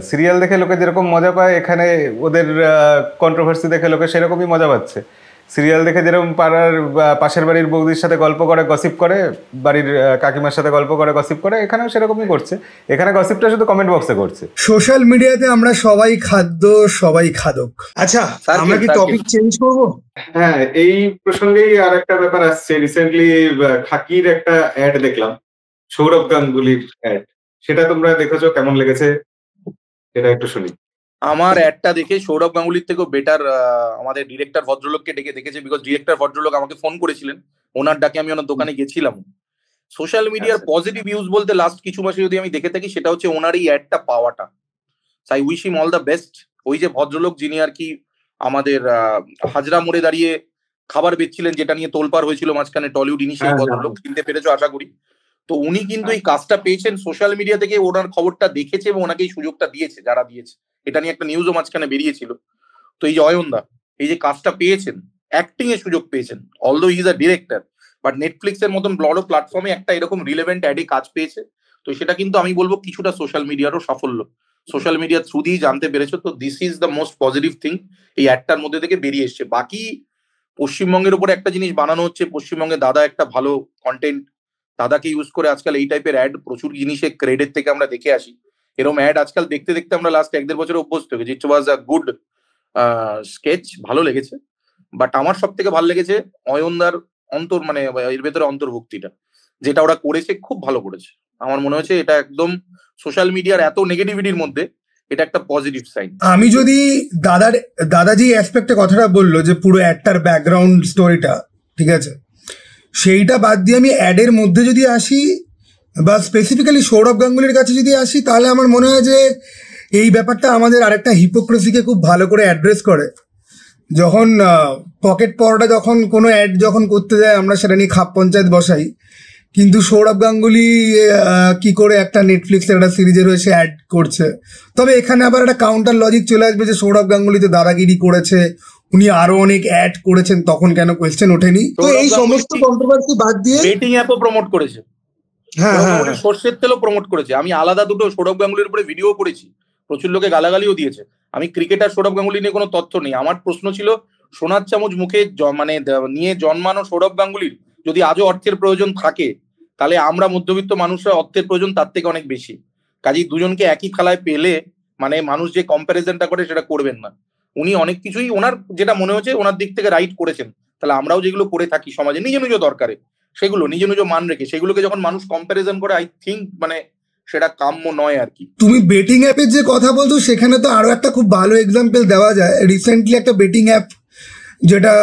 সিরিয়াল দেখে লোকে যেরকম মজা পায়, এখানে ওদের কন্ট্রোভার্সি দেখে লোকে সেরকমই মজা পাচ্ছে। সিরিয়াল দেখে যেরকম পাড়ার পাশের বাড়ির বৌদির সাথে গল্প করে গসিপ করে, বাড়ির কাকিমার সাথে গল্প করে গসিপ করে, এখানেও সেরকমই করছে। এখানে গসিপটা শুধু কমেন্ট বক্সে করছে। সোশ্যাল মিডিয়াতে আমরা সবাই খাদ্য, সবাই খাদক। আচ্ছা, আমরা কি টপিক চেঞ্জ করব? হ্যাঁ, এই প্রসঙ্গেই আর একটা ব্যাপার আসছে। রিসেন্টলি খাকির একটা অ্যাড দেখলাম, সৌরভ গাঙ্গুলির অ্যাড। সেটা তোমরা দেখেছো, কেমন লেগেছে সেটা একটু শুনি। আমার অ্যাডটা দেখে সৌরভ গাঙ্গুলির থেকেও বেটার আমাদের ডিরেক্টর ভদ্রলোককে ডেকে দেখেছে, বিকজ ডিরেক্টর ভদ্রলোক আমাকে ফোন করেছিলেন, ওনার ডাকে আমি ওনার দোকানে গেছিলাম। সোশ্যাল মিডিয়ার পজিটিভ ইউজ বলতে লাস্ট কিছু মাসে যদি আমি দেখে থাকি, সেটা হচ্ছে ওনার এই অ্যাডটা পাওয়াটা। I wish him all the best. ওই যে ভদ্রলোক যিনি আর কি আমাদের হাজরা মোড়ে দাঁড়িয়ে খাবার বেচছিলেন, যেটা নিয়ে তোলপাড় হয়েছিল মাঝখানে টলিউড, ইনি সেই ভদ্রলোক, চিনতে পেরেছো আশা করি। তো উনি কিন্তু এই কাজটা পেয়েছেন সোশ্যাল মিডিয়া থেকে, ওনার খবরটা দেখেছে এবং ওনাকে এই সুযোগটা দিয়েছে যারা দিয়েছে। এটা নিয়ে একটা নিউজও মাঝখানে বেরিয়েছিল। তো এই যে অয়নদা এই যে কাজটা পেয়েছেন, অ্যাক্টিং এর সুযোগ পেয়েছেন, although he is a director, but Netflix এর মতন বড় প্ল্যাটফর্মে একটা এরকম রিলেভেন্ট অ্যাডে কাজ পেয়েছে। তো সেটা কিন্তু আমি বলবো কিছুটা সোশ্যাল মিডিয়ারও সাফল্য, সোশ্যাল মিডিয়ার থ্রু দিয়েই জানতে পেরেছো। তো this is the most positive thing এই অ্যাডটার মধ্যে থেকে বেরিয়ে এসছে। বাকি পশ্চিমবঙ্গের উপরে একটা জিনিস বানানো হচ্ছে, পশ্চিমবঙ্গে দাদা একটা ভালো কন্টেন্ট, দাদাকে ইউজ করে আজকাল এই টাইপের অ্যাড প্রচুর জিনিসে ক্রেডিট থেকে আমরা দেখে আসি। এরকম অ্যাড আজকাল দেখতে দেখতে আমরা লাস্ট 1-1.5 বছরে অভ্যস্ত হয়ে গেছি। ইট ওয়াজ আ গুড স্কেচ, ভালো লেগেছে। বাট আমার সব থেকে ভালো লেগেছে অয়নদার মানে এর ভেতরে অন্তর্ভুক্তিটা, যেটা ওরা করেছে খুব ভালো করেছে। আমার মনে হয়েছে এটা একদম সোশ্যাল মিডিয়ার এত নেগেটিভিটির মধ্যে এটা একটা পজিটিভ সাইন। আমি যদি দাদা যে অ্যাসপেক্টে কথাটা বললো, যে পুরো অ্যাডটার ব্যাকগ্রাউন্ড স্টোরিটা, ঠিক আছে, সেইটা বাদ দিয়ে আমি অ্যাডের মধ্যে যদি আসি, বা স্পেসিফিক্যালি সৌরভ গাঙ্গুলির কাছে যদি আসি, তাহলে আমার মনে হয় যে এই ব্যাপারটা আমাদের আরেকটা হিপোক্রেসিকে খুব ভালো করে অ্যাড্রেস করে। যখন পকেট পরোটা যখন কোনো অ্যাড যখন করতে যায়, আমরা সেটা নিয়ে খাপ পঞ্চায়েত বসাই, কিন্তু সৌরভ গাঙ্গুলি কি করে একটা নেটফ্লিক্সের একটা সিরিজের হয়েছে অ্যাড করছে। তবে এখানে আবার একটা কাউন্টার লজিক চলে আসবে যে সৌরভ গাঙ্গুলি তো দাদাগিরি করেছে, উনি আরো অনেক অ্যাড করেছেন, তখন কেন কোয়েশ্চেন ওঠেনি? তো এই সমস্ত কন্ট্রোভার্সি বাদ দিয়ে ডেটিং অ্যাপও প্রমোট করেছে, সর্ষের তেলও প্রমোট করেছে। আমি আলাদা দুটো সৌরভ গাঙ্গুলির উপরে ভিডিও করেছি, প্রচুর লোকে গালাগালিও দিয়েছে। আমি ক্রিকেটার সৌরভ গাঙ্গুলি নিয়ে কোনো তথ্য নেই। আমার প্রশ্ন ছিল, সোনার চামচ মুখে মানে নিয়ে জন্মানো সৌরভ গাঙ্গুলির যদি আজও অর্থের প্রয়োজন থাকে, তাহলে আমরা মধ্যবিত্ত মানুষরা অর্থের প্রয়োজন তার থেকে অনেক বেশি। কাজেই দুজনকে একই খেলায় পেলে মানে মানুষ যে কম্প্যারিজনটা করে সেটা করবেন না। উনি অনেক কিছুই ওনার যেটা মনে হচ্ছে ওনার দিক থেকে রাইট করেছেন, তাহলে আমরাও যেগুলো করে থাকি সমাজে নিজ নিজ দরকারে, সেগুলো নিজ নিজ মান রেখে সেগুলোকে যখন মানুষ কম্প্যারিজন করে, আই থিঙ্ক মানে সেটা কাম্য নয় আর কি। তুমি বেটিং অ্যাপের যে কথা বলছো সেখানে তো আরো একটা খুব ভালো এক্সাম্পল দেওয়া যায়। রিসেন্টলি একটা বেটিং অ্যাপ যেটা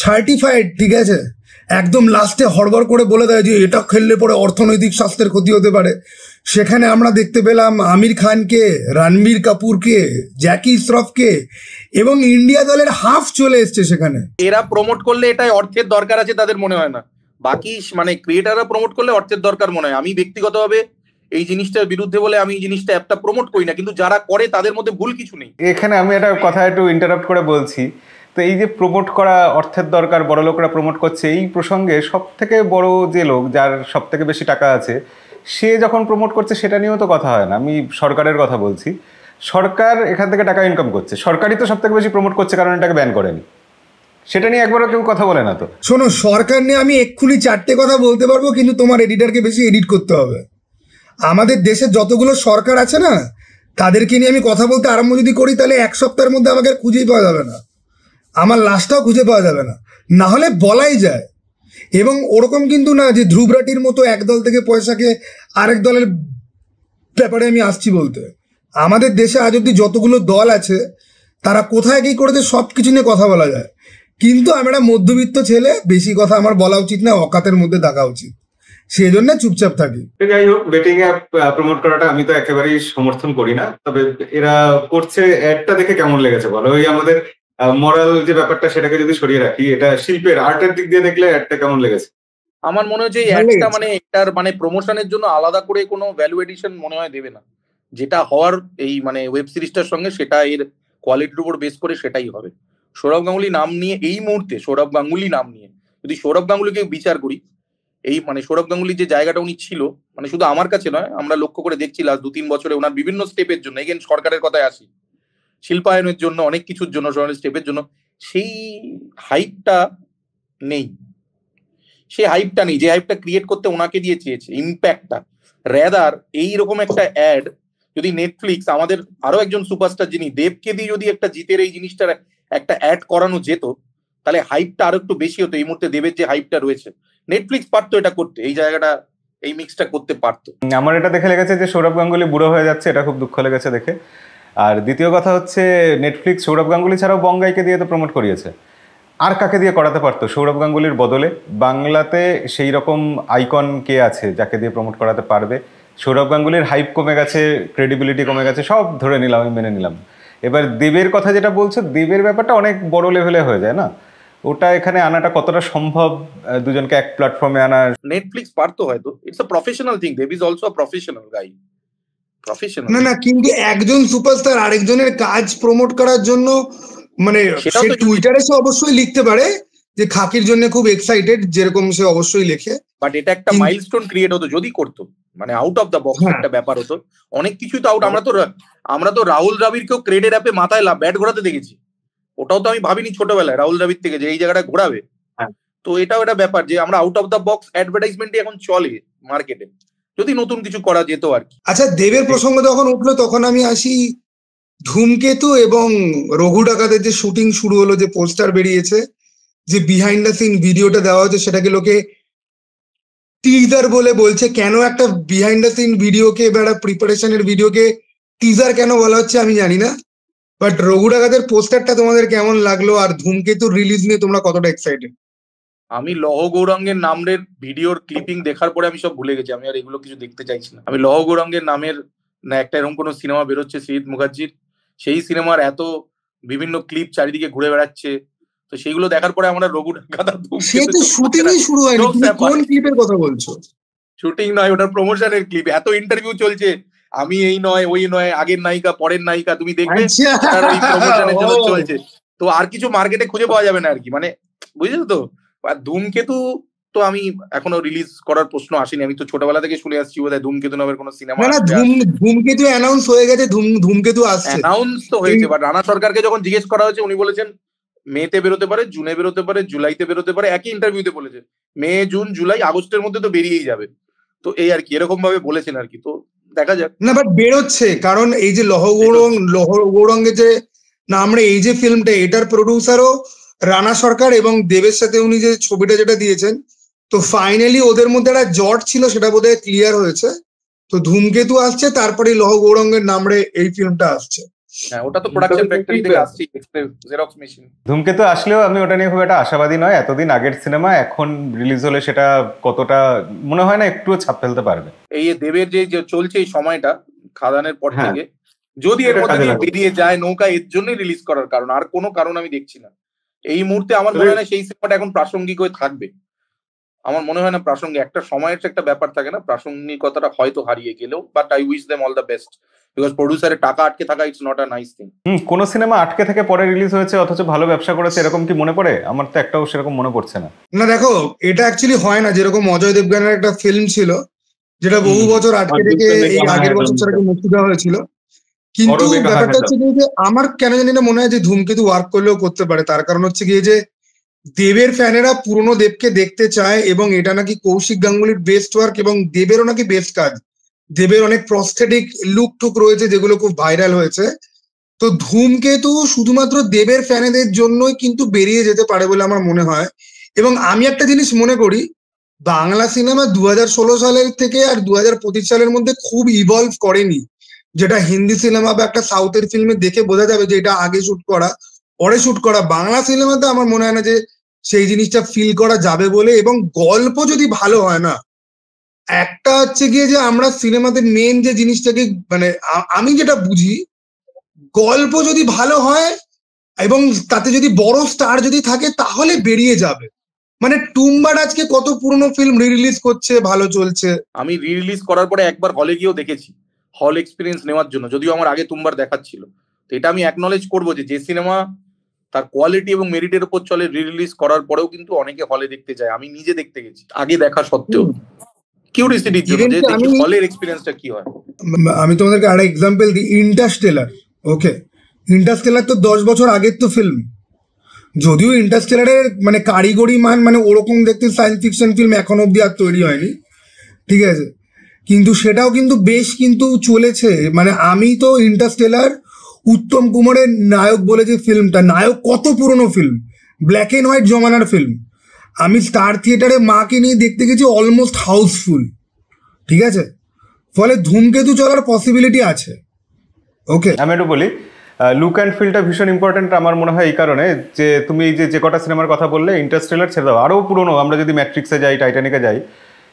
সার্টিফাইড, ঠিক আছে, একদম লাস্টে হড়বড় করে বলে দেয় যে এটা খেললে পরে অর্থনৈতিক স্বাস্থ্যের ক্ষতি হতে পারে। সেখানে আমরা দেখতে পেলাম আমির খানকে, রণবীর কাপুরকে, জ্যাকি শ্রফকে, এবং ইন্ডিয়া দলের হাফ চলে এসছে সেখানে। এরা প্রমোট করলে এটাই অর্থের দরকার আছে তাদের মনে হয় না, বাকি মানে ক্রিয়েটাররা প্রমোট করলে অর্থের দরকার মনে হয়। আমি ব্যক্তিগতভাবে এই জিনিসটার বিরুদ্ধে বলে আমি এই জিনিসটা অ্যাপটা প্রমোট করি না, কিন্তু যারা করে তাদের মধ্যে ভুল কিছু নেই। এখানে আমি একটা কথা একটু ইন্টারাপ্ট করে বলছি। তো এই যে প্রমোট করা, অর্থের দরকার, বড় লোকরা প্রমোট করছে, এই প্রসঙ্গে সব থেকে বড় যে লোক, যার সব থেকে বেশি টাকা আছে, সে যখন প্রমোট করছে সেটা নিয়েও তো কথা হয় না। আমি সরকারের কথা বলছি, সরকার এখান থেকে টাকা ইনকাম করছে, সরকারই তো সব থেকে বেশি প্রমোট করছে কারণ এটাকে ব্যান করেনি। সেটা নিয়ে একবারও কেউ কথা বলে না তো। শোনো, সরকার নিয়ে আমি এক্ষুনি 4টে কথা বলতে পারবো, কিন্তু তোমার এডিটারকে বেশি এডিট করতে হবে। আমাদের দেশে যতগুলো সরকার আছে না, তাদেরকে নিয়ে আমি কথা বলতে আরম্ভ যদি করি তাহলে 1 সপ্তাহের মধ্যে আমাকে আর খুঁজেই পাওয়া যাবে না, আমার লাশটাও খুঁজে পাওয়া যাবে না, না হলে বলাই যায়। এবং ওরকম কিন্তু না যে ধ্রুবরাটির মতো এক দল থেকে পয়সাকে আরেক দলের ব্যাপারে আমি আসছি বলতে। আমাদের দেশে আজ অব্দি যতগুলো দল আছে তারা কোথায় কী করেছে সব কিছু নিয়ে কথা বলা যায়, কিন্তু আমি একটা মধ্যবিত্ত ছেলে, বেশি কথা আমার বলা উচিত না, অকাতের মধ্যে থাকা উচিত, সেই জন্য চুপচাপ থাকি। যাই হোক, বেটিং অ্যাপ প্রমোট করাটা আমি তো একেবারেই সমর্থন করি না, তবে এরা করছে। অ্যাডটা দেখে কেমন লেগেছে বলো? ওই আমাদের মরাল যে ব্যাপারটা সেটাকে যদি সরিয়ে রাখি, এটা শিল্পের আর্টের দিক দিয়ে দেখলে অ্যাডটা কেমন লেগেছে? আমার মনে হয় যে একটা মানে এটার মানে প্রমোশনের জন্য আলাদা করে কোনো ভ্যালু এডিশন মনে হয় দেবে না। যেটা হওয়ার এই মানে ওয়েব সিরিজটার সঙ্গে সেটা এর কোয়ালিটির উপর বেস করে সেটাই হবে। সৌরভ গাঙ্গুলি নাম নিয়ে এই মুহূর্তে, সৌরভ গাঙ্গুলি নাম নিয়ে যদি সৌরভ গাঙ্গুলিকে বিচার করি, এই মানে সৌরভ গাঙ্গুলির যে জায়গাটা উনি ছিল, মানে শুধু আমার কাছে নয়, আমরা লক্ষ্য করে দেখছি লাস্ট 2-3 বছরে ওনার বিভিন্ন স্টেপের জন্য, এগেন সরকারের কথায় আসি, শিল্পায়নের জন্য, অনেক কিছুর জন্য, স্টেপের জন্য সেই হাইপটা নেই। সে হাইপটা নেই যে হাইপটা ক্রিয়েট করতে ওনাকে দিয়ে চেয়েছে, ইম্প্যাক্টটা। রেদার এইরকম একটা অ্যাড যদি নেটফ্লিক্স, আমাদের আরো একজন সুপারস্টার যিনি দেবকে দিয়ে যদি একটা জিতের এই জিনিসটার একটা অ্যাড করানো যেত, তাহলে হাইপটা আরো একটু বেশি হতো। এই মুহূর্তে দেবের যে হাইপটা রয়েছে, নেটফ্লিক্স পারতো এটা করতে, এই জায়গাটা, এই মিক্সটা করতে পারতো। আমার এটা দেখে লেগেছে যে সৌরভ গাঙ্গুলি বুড়ো হয়ে যাচ্ছে, এটা খুব দুঃখ লেগেছে দেখে। আর দ্বিতীয় কথা হচ্ছে, নেটফ্লিক্স সৌরভ গাঙ্গুলি ছাড়াও বঙ্গাইকে দিয়ে তো প্রমোট করিয়েছে, আর কাকে দিয়ে করাতে পারতো সৌরভ গাঙ্গুলির বদলে? বাংলাতে সেই রকম আইকন কে আছে যাকে দিয়ে প্রমোট করাতে পারবে? সৌরভ গাঙ্গুলির হাইপ কমে গেছে, ক্রেডিবিলিটি কমে গেছে, সব ধরে নিলাম, আমি মেনে নিলাম। এবার দেবের কথা যেটা বলছো, দেবের ব্যাপারটা অনেক বড় লেভেলে হয়ে যায় না, ওটা এখানে আনাটা কতটা সম্ভব, দুজনকে এক প্ল্যাটফর্মে আনা? নেটফ্লিক্স পারতো হয়তো, it's a professional thing, Dev is also a professional guy, professional. না, কিন্তু একজন সুপারস্টার আরেকজনের কাজ প্রমোট করার জন্য, মানে সে টুইটারে সে অবশ্যই লিখতে পারে যে খাকির জন্য খুব এক্সাইটেড, যেরকম সে অবশ্যই লেখে, বাট এটা একটা মাইলস্টোন ক্রিয়েট হতো যদি করতো, মানে আউট অফ দ্য বক্স একটা ব্যাপার হতো। অনেক কিছুই তো আউট। আমরা তো রাহুল দ্রাবিড়কেও ক্রেডের অ্যাপে মাথায় ব্যাট ঘোরাতে দেখেছি, ওটাও তো আমি ভাবিনি ছোটবেলায় রাহুল দ্রাবিড় থেকে যে এই জায়গাটা ঘোরাবে। তো এটাও একটা ব্যাপার যে আমরা আউট অফ দ্য বক্স অ্যাডভার্টাইজমেন্টই এখন চলে মার্কেটে, যদি নতুন কিছু করা যেত আর কি। আচ্ছা, দেবের প্রসঙ্গ যখন উঠলো তখন আমি আসি ধূমকেতু এবং রঘু ডাকাতের যে শুটিং শুরু হলো, যে পোস্টার বেরিয়েছে, যে বিহাইন্ড দ্য সিন ভিডিওটা দেওয়া হচ্ছে, সেটাকে লোকে টিজার বলে বলছে। কেন একটা বিহাইন্ড দ্য সিন ভিডিওকে বা একটা প্রিপারেশনের ভিডিওকে টিজার কেন বলা হচ্ছে আমি জানি না, বাট রঘু ডাকাতের পোস্টারটা তোমাদের কেমন লাগলো? আর ধূমকেতুর রিলিজ নিয়ে তোমরা কতটা এক্সাইটেড? আমি লহ গৌরাঙ্গের নামের ভিডিওর ক্লিপিং দেখার পরে আমি সব ভুলে গেছি, আমি আর এগুলো কিছু দেখতে চাইছি না। আমি লহ গৌরাঙ্গের নামের না একটা এরকম কোনো সিনেমা বেরোচ্ছে শ্রীজিৎ মুখার্জির, সেই সিনেমার এত বিভিন্ন ক্লিপ চারিদিকে ঘুরে বেড়াচ্ছে, তো সেইগুলো দেখার পরে আমরা রঘু ডাকাত শুটিংই শুরু হয়নি, তুমি কোন ক্লিপের কথা বলছো? শুটিং নয়, ওটার প্রমোশনের ক্লিপ, এত ইন্টারভিউ চলছে, আমি এই নয় ওই নয়, আগের নায়িকা পরের নায়িকা, তুমি দেখবে প্রমোশনের জন্য চলছে। তো আর কিছু মার্কেটে খুঁজে পাওয়া যাবে না আর কি, মানে বুঝেছো তো। আর ধূমকেতু তো আমি এখনো রিলিজ করার প্রশ্ন আসেনি, আমি তো ছোটবেলা থেকে শুনে আসছি বোধহয় ধূমকেতু নামের কোনো সিনেমা। না, ধূমকেতু অ্যানাউন্স হয়ে গেছে, ধূমকেতু আসছে, অ্যানাউন্স তো হয়েছে, বাট রানা সরকারকে যখন জিজ্ঞেস করা হয়েছে উনি বলেছেন মেতে বেরোতে পারে, জুনে বেরোতে পারে, জুলাইতে বেরোতে পারে, একই ইন্টারভিউতে বলেছে মে, জুন, জুলাই, আগস্টের মধ্যে তো বেরিয়েই যাবে। তো এই আর কি, এরকম ভাবে বলেছেন আর কি, তো দেখা যাক। না, বাট বেরোচ্ছে, কারণ এই যে লহ গৌরঙ্গের যে না, আমরা এই যে ফিল্মটা, এটার প্রডিউসারও রানা সরকার, এবং দেবের সাথে উনি যে ছবিটা যেটা দিয়েছেন তো ফাইনালি ওদের মধ্যে একটা জট ছিল, সেটা বোধহয় ক্লিয়ার হয়েছে। তো ধূমকেতু আসছে, তারপরে লৌহ গৌরঙ্গের নামরে এই ফিল্মটা আসছে। হ্যাঁ, ওটা তো প্রোডাকশন ফ্যাক্টরি থেকে আসছে, জেরক্স মেশিন। ধূমকেতু আসলেও আমি ওটা নিয়ে খুব একটা আশাবাদী নয়। এতদিন আগের সিনেমা এখন রিলিজ হলে সেটা কতটা মনে হয় না একটুও ছাপ ফেলতে পারবে। এই দেবের যে চলছে এই সময়টা খাদানের পর হ্যাঁ, থেকে, যদি এর এটা মধ্যে কাজে দিয়ে লাগবে। বেরিয়ে যায় নৌকা, এর জন্যই রিলিজ করার কারণ, আর কোনো কারণ আমি দেখছি না এই মুহূর্তে। আমার মনে হয় না সেই সিনেমাটা এখন প্রাসঙ্গিক হয়ে থাকবে। আমার মনে হয় না প্রাসঙ্গিক, একটা সময়ের একটা ব্যাপার থাকে না, প্রাসঙ্গিকতাটা হয়তো হারিয়ে গেলেও। But I wish them all the best, because প্রডিউসারের টাকা আটকে থাকা it's not a nice thing. কোন সিনেমা আটকে থেকে পরে রিলিজ হয়েছে অথচ ভালো ব্যবসা করেছে, এরকম কি মনে পড়ে? আমার তো একটাও সেরকম মনে পড়ছে না। না দেখো, এটা অ্যাকচুয়ালি হয় না। যেরকম অজয় দেবগানের একটা ফিল্ম ছিল যেটা বহু বছর আটকে থেকে এই আগের বছর ছাড়া মুক্তি দেওয়া হয়েছিল, কিন্তু ব্যাপারটা হচ্ছে কি যে আমার কেন জানি না মনে হয় যে ধূমকেতু ওয়ার্ক করলেও করতে পারে। তার কারণ হচ্ছে গিয়ে যে দেবের ফ্যানেরা পুরনো দেবকে দেখতে চায়, এবং এটা নাকি কৌশিক গাঙ্গুলির বেস্ট ওয়ার্ক, এবং দেবেরও নাকি বেস্ট কাজ। দেবের অনেক প্রস্থেটিক লুক টুক রয়েছে যেগুলো খুব ভাইরাল হয়েছে। তো ধূমকেতু শুধুমাত্র দেবের ফ্যানেদের জন্যই কিন্তু বেরিয়ে যেতে পারে বলে আমার মনে হয়। এবং আমি একটা জিনিস মনে করি, বাংলা সিনেমা 2016 সালের থেকে আর 2025 সালের মধ্যে খুব ইভলভ করেনি, যেটা হিন্দি সিনেমা বা একটা সাউথের ফিল্মে দেখে বোঝা যাবে যে এটা আগে শুট করা পরে শুট করা। বাংলা সিনেমাতে আমার মনে হয় না যে সেই জিনিসটা ফিল করা যাবে বলে। এবং গল্প যদি ভালো হয় না, একটা হচ্ছে গিয়ে যে আমরা সিনেমাতে মেন যে জিনিসটাকে মানে আমি যেটা বুঝি, গল্প যদি ভালো হয় এবং তাতে যদি বড় স্টার যদি থাকে তাহলে বেরিয়ে যাবে। মানে টুম্বার আজকে কত পুরনো ফিল্ম রিলিজ করছে, ভালো চলছে। আমি রিলিজ করার পরে একবার হলে গিয়েও দেখেছি, হল এক্সপিরিয়েন্স নেওয়ার জন্য, যদিও আমার আগে তুমবার দেখাচ্ছিল। তো এটা আমি অ্যাকনলেজ করবো যে সিনেমা তার কোয়ালিটি এবং মেরিটের উপর চলে, রিলিজ করার পরেও কিন্তু অনেকে হলে দেখতে যায়। আমি নিজে দেখতে গেছি আগে দেখা সত্ত্বেও, কিউরিয়াসিটির জন্য, যে দেখি হলের এক্সপিরিয়েন্সটা কি হয়। আমি তোমাদেরকে আরেকটা এক্সাম্পল দিই, ইন্টারস্টেলার। ওকে, ইন্টারস্টেলার তো 10 বছর আগের তো ফিল্ম, যদিও ইন্টারস্টেলারের মানে কারিগরি মান মানে ওরকম দেখতে সায়েন্স ফিকশন ফিল্ম এখন অব্দি আর তৈরি হয়নি, ঠিক আছে, কিন্তু সেটাও কিন্তু বেশ কিন্তু চলেছে। মানে আমি তো ইন্টারস্টেলার উত্তম কুমারের নায়ক বলে যে ফিল্মটা, নায়ক কত পুরনো ফিল্ম, ব্ল্যাক এন্ড হোয়াইট জমানার ফিল্ম, আমি স্টার থিয়েটারে মাকে নিয়ে দেখতে গেছি, অলমোস্ট হাউসফুল, ঠিক আছে। ফলে ধূমকেতু চলার পসিবিলিটি আছে। ওকে, আমি একটু বলি, লুক অ্যান্ড ফিলটা ভীষণ ইম্পর্টেন্ট আমার মনে হয় এই কারণে যে তুমি এই যে কটা সিনেমার কথা বললে, ইন্টারস্টেলার ছেড়ে দাও, আরও পুরনো, আমরা যদি ম্যাট্রিক্সে যাই, টাইটানিকে যাই,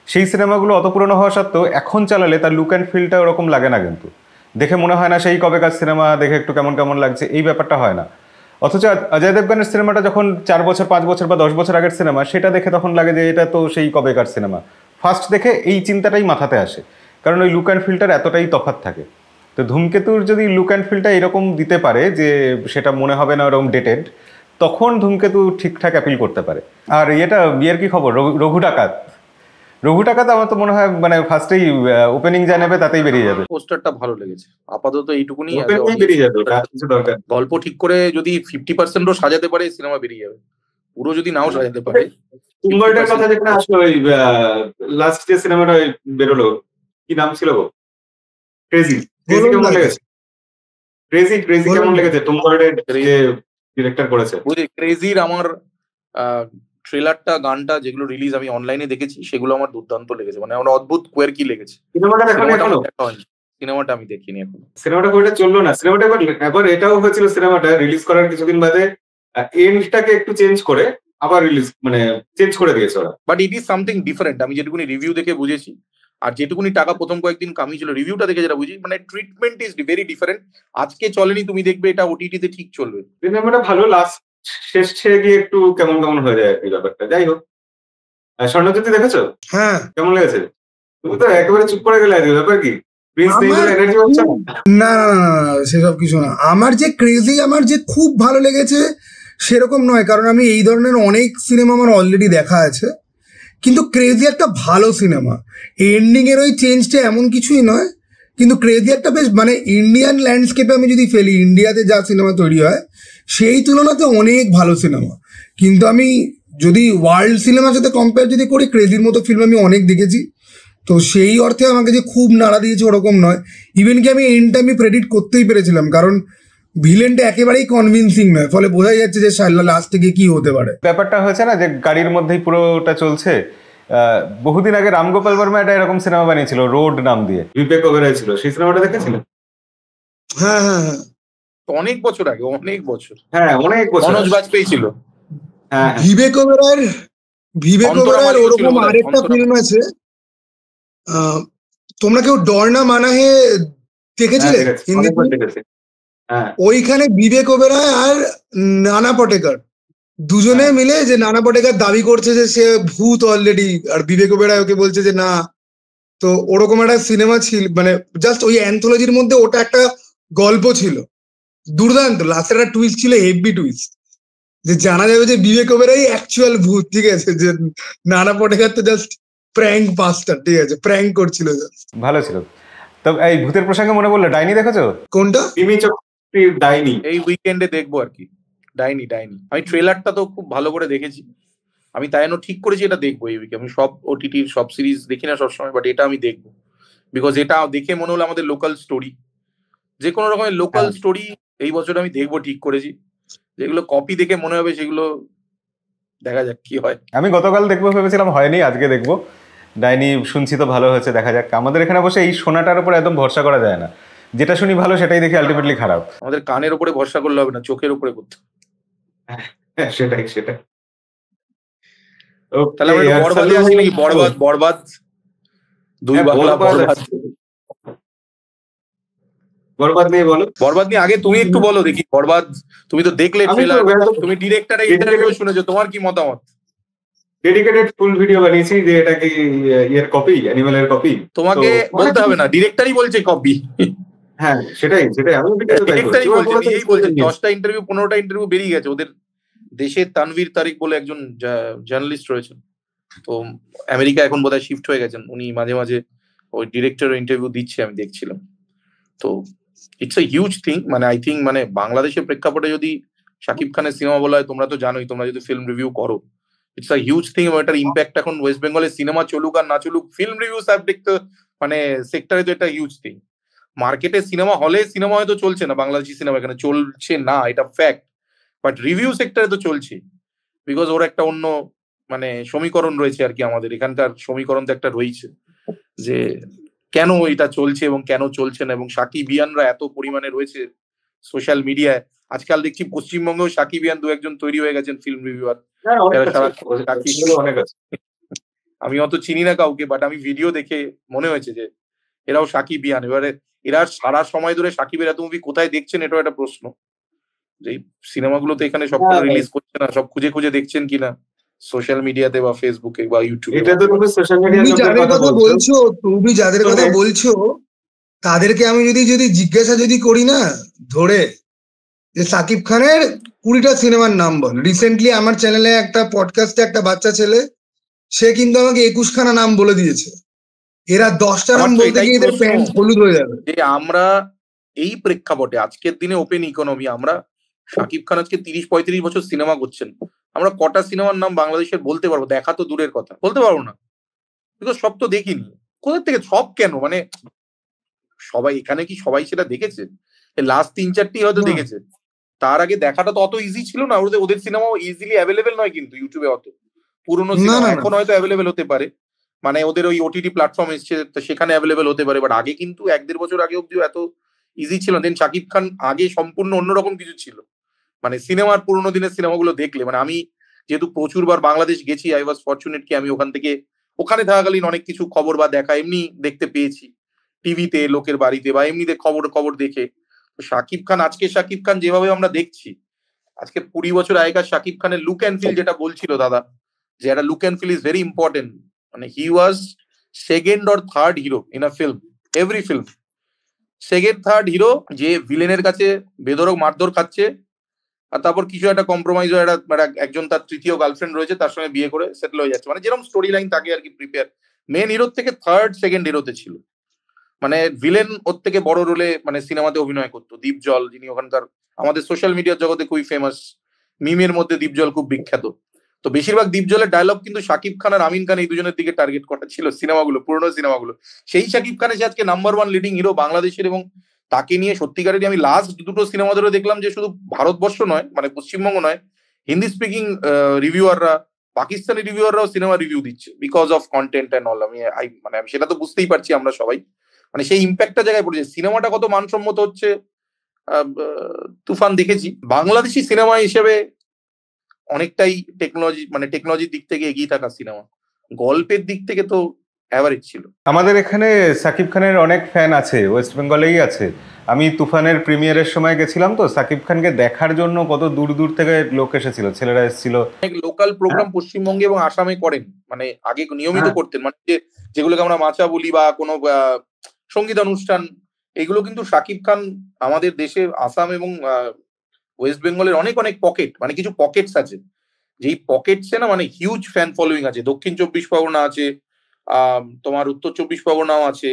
সেই সিনেমাগুলো অত পুরনো হওয়া সত্ত্বেও এখন চালালে তার লুক অ্যান্ড ফিলটা ওরকম লাগে না, কিন্তু দেখে মনে হয় না সেই কবেকার সিনেমা, দেখে একটু কেমন কেমন লাগছে, এই ব্যাপারটা হয় না। অথচ অজয় দেবগানের সিনেমাটা যখন 4 বছর 5 বছর বা 10 বছর আগের সিনেমা, সেটা দেখে তখন লাগে যে এটা তো সেই কবেকার সিনেমা। ফার্স্ট দেখে এই চিন্তাটাই মাথাতে আসে, কারণ ওই লুক অ্যান্ড ফিলটার এতটাই তফাৎ থাকে। তো ধূমকেতুর যদি লুক অ্যান্ড ফিলটা এরকম দিতে পারে যে সেটা মনে হবে না ওরকম ডেটেড, তখন ধূমকেতু ঠিকঠাক অ্যাপিল করতে পারে। আর এটা বিয়ের কি খবর, রঘু ডাকাত আমার তো মনে হয় মানে ফার্স্টেই ওপেনিং যা নেবে তাতেই বেরিয়ে যাবে। পোস্টারটা ভালো লেগেছে, আপাতত এইটুকুনি। বেরিয়ে যাবে, ওটা কিছু দরকার। গল্প ঠিক করে যদি 50%ও সাজাতে পারে সিনেমা বেরিয়ে যাবে, পুরো যদি নাও সাজাতে পারে। তুম্বারটার কথা যেখানে আসলো, ওই লাস্ট যে সিনেমাটা বেরোলো, কি নাম ছিল গো? ক্রেজি কেমন লেগেছে? ক্রেজি কেমন লেগেছে? তুম্বারটার যে ডিরেক্টর করেছে, বুঝলি, ক্রেজির আমার ট্রেলারটা, গানটা যেগুলো রিলিজ আমি অনলাইনে দেখেছি, সেগুলো আমার দুর্দান্ত লেগেছে। মানে আমার অদ্ভুত কোয়ার্কি লেগেছে। সিনেমাটা সিনেমাটা আমি দেখিনি এখন। সিনেমাটা কোনটা চললো না। সিনেমাটা এবার এটাও হয়েছিল, সিনেমাটা রিলিজ করার কিছুদিন বাদে এন্ডটাকে একটু চেঞ্জ করে আবার রিলিজ মানে চেঞ্জ করে দিয়েছে ওরা। But it is something different, আমি যেটুকুনি রিভিউ দেখে বুঝেছি, আর যেটুকুনি টাকা প্রথম কয়েকদিন কামিয়েছিল, রিভিউটা দেখে যেটা বুঝি, মানে ট্রিটমেন্ট ইজ ভেরি ডিফারেন্ট। আজকে চলেনি, তুমি দেখবে এটা ওটিটিতে ঠিক চলবে। সিনেমাটা ভালো, লাস্ট শেষ ছেড়ে গিয়ে একটু কেমন কেমন হয়ে যায় এই ব্যাপারটা। যাই হোক, স্বর্ণজ্যোতি দেখেছো? হ্যাঁ, কেমন লেগেছে? তুমি তো একেবারে চুপ করে গেলে, ব্যাপার কি? এনার্জি হচ্ছে না? না সেসব কিছু না। আমার যে ক্রেজি, আমার যে খুব ভালো লেগেছে সেরকম নয়, কারণ আমি এই ধরনের অনেক সিনেমা আমার অলরেডি দেখা আছে। কিন্তু ক্রেজি একটা ভালো সিনেমা, এন্ডিং এর ওই চেঞ্জটা এমন কিছুই নয়, কিন্তু ক্রেজি একটা বেশ মানে ইন্ডিয়ান ল্যান্ডস্কেপে আমি যদি ফেলি, ইন্ডিয়াতে যা সিনেমা তৈরি হয় সেই তুলনাতে অনেক ভালো সিনেমা। কিন্তু আমি যদি ওয়ার্ল্ড সিনেমার সাথে কম্পেয়ার যদি করি, ক্রেজির মতো ফিল্ম আমি অনেক দেখেছি। তো সেই অর্থে আমাকে যে খুব নাড়া দিয়েছে ওরকম নয়। ইভেন কি আমি এন্ডটা আমি প্রেডিক্ট করতেই পেরেছিলাম, কারণ ভিলেনটা একেবারেই কনভিন্সিং নয়, ফলে বোঝাই যাচ্ছে যে লাস্ট থেকে কি হতে পারে। ব্যাপারটা হয়েছে না যে গাড়ির মধ্যেই পুরোটা চলছে, বহুদিন আগে রামগোপাল বর্মা একটা এরকম সিনেমা বানিয়েছিল রোড নাম দিয়ে। বিবেক ওবেরয় ছিল, সেই সিনেমাটা দেখেছিলেন? হ্যাঁ হ্যাঁ হ্যাঁ, অনেক বছর আগে, অনেক বছর। হ্যাঁ, অনেক বছর মনোজ আগে। বাজপেয়ী ছিল। হ্যাঁ হ্যাঁ। বিবেক ওবেরয়ের অন্তরা মালিকও ছিল ওরকম বোধহয়, আরেকটা অন্তরা ফিল্ম আছে, তোমরা কেউ ডরনা মানাহে হ্যাঁ দেখেছিলে দেখেছি, হিন্দি? অনেকবার দেখেছি। হ্যাঁ ওইখানে বিবেক ওবেরয় আর নানা পাটেকর দুজনে হ্যাঁ। মিলে, যে নানা পাটেকর দাবি করছে যে সে ভূত অলরেডি, আর বিবেক ওবেরয় ওকে বলছে যে না। তো ওরকম একটা সিনেমা ছিল, মানে জাস্ট ওই অ্যান্থোলজির মধ্যে ওটা একটা গল্প ছিল, দুর্দান্ত। লাস্টের একটা টুইস্ট ছিল, হেভি টুইস্ট, যে জানা যাবে যে বিবেক ওবেরয় অ্যাকচুয়াল ভূত, ঠিক আছে, যে নানা পাটেকর তো জাস্ট প্র্যাঙ্ক পাস্টার, ঠিক আছে, প্র্যাঙ্ক করছিল just। ভালো ছিল। তো এই ভূতের প্রসঙ্গে মনে পড়লো, ডাইনি দেখেছো? কোনটা? তিমি চক্রবর্তীর ডাইনি। এই উইকেন্ডে দেখবো আর কি। ডাইনি আমি ট্রেলারটা তো খুব ভালো করে দেখেছি। আমি তাই জন্য ঠিক করেছি এটা দেখবো এই উইকে। আমি সব ওটিটির সব সিরিজ দেখি না সবসময়, বাট এটা আমি দেখবো, বিকজ এটা দেখে মনে হলো আমাদের লোকাল স্টোরি, যে কোনো রকমের লোকাল স্টোরি এই বছর আমি দেখবো ঠিক করেছি। যেগুলো কপি দেখে মনে হবে সেগুলো দেখা যাক কি হয়। আমি গতকাল দেখবো ভেবেছিলাম, হয়নি, আজকে দেখবো। ডাইনি শুনছি তো ভালো হয়েছে, দেখা যাক। আমাদের এখানে বসে এই শোনাটার উপর একদম ভরসা করা যায় না, যেটা শুনি ভালো সেটাই দেখি আলটিমেটলি খারাপ। আমাদের কানের উপরে ভরসা করলে হবে না, চোখের উপরে করতে হবে। হ্যাঁ, সেটাই। তাহলে আমরা একটু বরবাদে আসি নাকি? বরবাদ দুই হ্যাঁ, বাংলা বরবাদ নিয়ে বলো। বরবাদ নিয়ে আগে তুমি একটু বলো দেখি। বরবাদ তুমি তো দেখলে আমি তো ট্রেলার, একদম তুমি ডিরেক্টরের ইন্টারভিউ শুনেছো, তোমার কি মতামত? ডেডিকেটেড ফুল ভিডিও বানিয়েছি যে এটা কি ইয়ের কপি, অ্যানিমেলের কপি। তোমাকে বলতে হবে না, ডিরেক্টরই বলছে কপি। হ্যাঁ, সেটাই আমি ডিরেক্টরই বলছে, নিজেই বলছে। 10টা ইন্টারভিউ 15টা ইন্টারভিউ বেরিয়ে গেছে ওদের দেশে। তানভীর তারিক বলে একজন জার্নালিস্ট রয়েছেন, তো আমেরিকা এখন বোধহয় শিফট হয়ে গেছেন। উনি মাঝে মাঝে ওই ডিরেক্টরের ইন্টারভিউ দিচ্ছে, আমি দেখছিলাম। তো ইটস এ হিউজ থিং, মানে আই থিঙ্ক মানে বাংলাদেশের প্রেক্ষাপটে যদি শাকিব খানের সিনেমা বলা হয়, তোমরা তো জানোই, তোমরা যদি ফিল্ম রিভিউ করো, ইটস আ হিউজ থিং। এবং এটার ইম্প্যাক্ট এখন ওয়েস্ট বেঙ্গলের সিনেমা চলুক আর না চলুক, ফিল্ম রিভিউ সাবজেক্ট মানে সেক্টরে তো এটা হিউজ থিং। মার্কেটে সিনেমা হলে সিনেমা হয়তো চলছে না, বাংলাদেশি সিনেমা এখানে চলছে না, এটা ফ্যাক্ট, বাট রিভিউ সেক্টরে তো চলছে, বিকজ ওর একটা অন্য মানে সমীকরণ রয়েছে আর কি। আমাদের এখানকার সমীকরণ তো একটা রয়েছে যে কেন এটা চলছে এবং কেন চলছে না। এবং সাকিবিয়ানরা এত পরিমাণে রয়েছে সোশ্যাল মিডিয়ায়। আজকাল দেখছি পশ্চিমবঙ্গেও সাকিবিয়ান দু একজন তৈরি হয়ে গেছেন ফিল্ম রিভিউয়ার। আমি অত চিনি না কাউকে, বাট আমি ভিডিও দেখে মনে হয়েছে যে এরাও সাকিবিয়ান। এবারে এরা সারা সময় ধরে সাকিবের এত মুভি কোথায় দেখছেন, এটাও একটা প্রশ্ন। যে সিনেমাগুলো তো এখানে সবগুলো রিলিজ করছে না, সব খুঁজে খুঁজে দেখছেন কিনা সোশ্যাল মিডিয়াতে বা ফেসবুকে বা ইউটিউবে। এটা তো তুমি সোশ্যাল মিডিয়ার তুমি যাদের কথা বলছো, তুমি যাদের কথা বলছো তাদেরকে আমি যদি জিজ্ঞাসা করি না ধরে, যে সাকিব খানের 20টা সিনেমার নাম বল। রিসেন্টলি আমার চ্যানেলে একটা পডকাস্টে একটা বাচ্চা ছেলে, সে কিন্তু আমাকে 21খানা নাম বলে দিয়েছে। এরা 10টা নাম বলতে গিয়ে এদের প্যান্ট হলুদ হয়ে যাবে। যে আমরা এই প্রেক্ষাপটে আজকের দিনে ওপেন ইকোনমি, আমরা শাকিব খান আজকে 30-35 বছর সিনেমা করছেন, আমরা কটা সিনেমার নাম বাংলাদেশের বলতে পারবো? দেখা তো দূরের কথা, বলতে পারবো না, বিকজ সব তো দেখিনি। কোথা থেকে সব কেন, মানে সবাই এখানে কি সবাই সেটা দেখেছে? লাস্ট 3-4টি হয়তো দেখেছে, তার আগে দেখাটা তো অত ইজি ছিল না। ওদের সিনেমাও ইজিলি অ্যাভেলেবেল নয় কিন্তু ইউটিউবে। অত পুরোনো সিনেমা এখন হয়তো অ্যাভেলেবেল হতে পারে, মানে ওদের ওই ওটিটি প্ল্যাটফর্ম এসছে সেখানে অ্যাভেলেবেল হতে পারে, বাট আগে কিন্তু 1-1.5 বছর আগে অব্দিও এত ইজি ছিল না। দেন শাকিব খান আগে সম্পূর্ণ অন্যরকম কিছু ছিল, মানে সিনেমার পুরোনো দিনের সিনেমাগুলো দেখলে, মানে আমি যেহেতু প্রচুরবার বাংলাদেশ গেছি, আই ওয়াজ ফরচুনেট কি আমি ওখানে থাকাকালীন অনেক কিছু খবর বা দেখা এমনি দেখতে পেয়েছি টিভিতে, লোকের বাড়িতে, বা এমনিতে খবর দেখে। শাকিব খান, আজকে শাকিব খান যেভাবে আমরা দেখছি, আজকে 20 বছর আগেকার শাকিব খানের লুক অ্যান্ড ফিল, যেটা বলছিল দাদা, যে একটা look and feel is very important. মানে he was second or third hero in a film, every film second third hero, যে ভিলেনের কাছে বেধড়ক মারধর খাচ্ছে, আর তারপর কিছু একটা কম্প্রোমাইজ হয়ে একজন তার তৃতীয় গার্লফ্রেন্ড রয়েছে, তার সঙ্গে বিয়ে করে সেটেল হয়ে যাচ্ছে। মানে যেরকম স্টোরি লাইন থাকে আর কি প্রিপেয়ার, মেন হিরোর থেকে সেকেন্ড হিরোতে ছিল। মানে ভিলেন ওর থেকে বড় রোলে মানে সিনেমাতে অভিনয় করতো দীপজল, যিনি ওখানকার আমাদের সোশ্যাল মিডিয়ার জগতে খুবই ফেমাস, মিমের মধ্যে দীপজল খুব বিখ্যাত। তো বেশিরভাগ দীপজলের ডায়লগ কিন্তু শাকিব খান আর আমিন খান এই দুজনের দিকে টার্গেট করা ছিল সিনেমাগুলো, পুরোনো সিনেমাগুলো। সেই শাকিব খান এসে আজকে নাম্বার 1 লিডিং হিরো বাংলাদেশের, এবং তাকে নিয়ে সত্যিকারেরই আমি লাস্ট দুটো সিনেমা ধরে দেখলাম যে শুধু ভারতবর্ষ নয়, মানে পশ্চিমবঙ্গ নয়, হিন্দি স্পিকিং রিভিউয়াররা পাকিস্তানি রিভিউয়াররাও সিনেমা রিভিউ দিচ্ছে because of content and all. আমি সেটা তো বুঝতেই পারছি আমরা সবাই, মানে সেই ইম্প্যাক্টটা জায়গায় পড়েছে। সিনেমাটা কত মানসম্মত হচ্ছে তুফান দেখেছি। বাংলাদেশি সিনেমা হিসেবে অনেকটাই টেকনোলজির দিক থেকে এগিয়ে থাকা সিনেমা, গল্পের দিক থেকে তো অ্যাভারেজ ছিল। আমাদের এখানে সাকিব খানের অনেক ফ্যান আছে, ওয়েস্ট বেঙ্গলেই আছে। আমি তুফানের প্রিমিয়ারের সময় গেছিলাম, তো সাকিব খানকে দেখার জন্য কত দূর দূর থেকে লোক এসেছিল, ছেলেরা এসেছিল। অনেক লোকাল প্রোগ্রাম পশ্চিমবঙ্গে এবং আসামে করেন, মানে আগে নিয়মিত করতেন, মানে যেগুলোকে আমরা মাচা বলি বা কোনো সঙ্গীত অনুষ্ঠান, এগুলো কিন্তু শাকিব খান আমাদের দেশে আসাম এবং ওয়েস্ট বেঙ্গলের অনেক অনেক পকেট, মানে কিছু পকেটস আছে, যেই পকেটসে না মানে হিউজ ফ্যান ফলোয়িং আছে। দক্ষিণ 24 পরগনা আছে, তোমার উত্তর 24 পরগনাও আছে,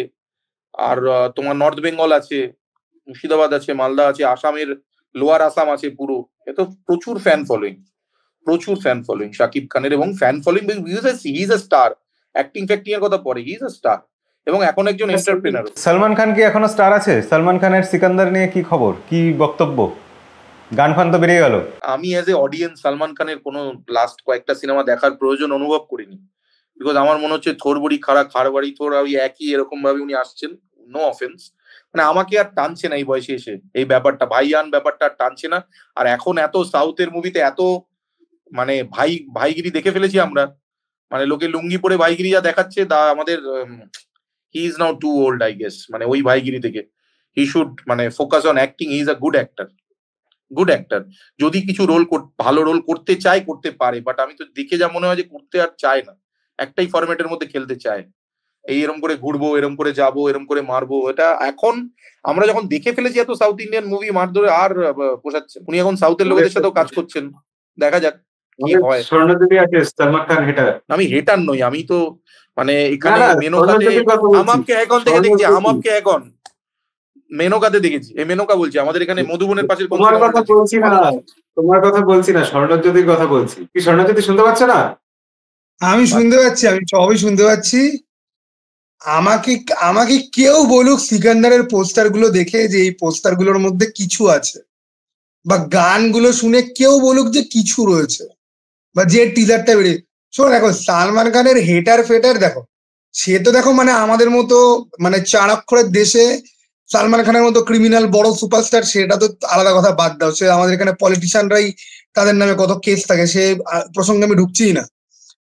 আর তোমার নর্থ বেঙ্গল আছে, মুর্শিদাবাদ আছে, মালদা আছে, আসামের লোয়ার আসাম আছে পুরো। এত প্রচুর ফ্যান ফলোয়িং শাকিব খানের, এবং fan following he is a star. Acting ফ্যাক্টিং এর কথা পরে, হি ইজ আ স্টার এবং এখন একজন এন্টারপ্রেনার। সালমান খান কি এখনো স্টার আছে? সালমান খানের সিকান্দার নিয়ে কি খবর, কি বক্তব্য? গান ফান তো বেরিয়ে গেল। আমি অ্যাজ এ অডিয়েন্স সালমান খানের কোনো লাস্ট কয়েকটা সিনেমা দেখার প্রয়োজন অনুভব করিনি, বিকজ আমার মনে হচ্ছে থোর বড়ি খাড় বাড়ি থোর, ওই একই এরকম ভাবে উনি আসছেন। নো অফেন্স, মানে আমাকে আর টানছে না এই বয়সে এসে এই ব্যাপারটা, ভাইয়ান ব্যাপারটা আর টানছে না। আর এখন এত সাউথের মুভিতে এত মানে ভাইগিরি দেখে ফেলেছি আমরা, মানে লোকে লুঙ্গি পরে ভাইগিরি যা দেখাচ্ছে তা আমাদের he is now too old I guess, মানে ওই ভাইগিরি থেকে হি শুড মানে focus on acting. He is a good actor. যদি কিছু ভালো রোল করতে চায় করতে পারে, বাট আমি তো দেখে যা মনে হয় যে করতে আর চায় না, একটাই ফরম্যাটের মধ্যে খেলতে চায়, এরম করে ঘুরবো, এরম করে যাবো, এরম করে মারবো। এটা এখন আমরা যখন দেখে ফেলেছি এত সাউথ ইন্ডিয়ান মুভি মারধরে, আর পোষাচ্ছে। উনি এখন সাউথের লোকেদের সাথেও কাজ করছেন, দেখা যাক কি হয়। স্বর্ণজ্যোতি আছে, সালমান খান হেটার। আমি হেটার নই, আমি তো মানে এখানে মেনকাতে আমাকে এখন থেকে দেখছি, আমাকে এখন মেনকাতে দেখেছি। এই মেনকা বলছি, আমাদের এখানে মধুবনের পাশের তোমার কথা বলছি না, স্বর্ণজ্যোতির কথা বলছি। কি স্বর্ণজ্যোতি শুনতে পাচ্ছ না? আমি শুনতে পাচ্ছি, আমি সবই শুনতে পাচ্ছি। আমাকে কেউ বলুক সিকান্দারের পোস্টার গুলো দেখে যে এই পোস্টার গুলোর মধ্যে কিছু আছে, বা গানগুলো শুনে কেউ বলুক যে কিছু রয়েছে, বা যে টিজারটা বেরিয়ে। শোনো, দেখো সালমান খানের হেটার ফেটার দেখো, সে তো দেখো মানে আমাদের মতো মানে 4 অক্ষরের দেশে সালমান খানের মতো ক্রিমিনাল বড় সুপারস্টার, সেটা তো আলাদা কথা, বাদ দাও। সে আমাদের এখানে পলিটিশিয়ানরাই তাদের নামে কত কেস থাকে, সে প্রসঙ্গে আমি ঢুকছিই না।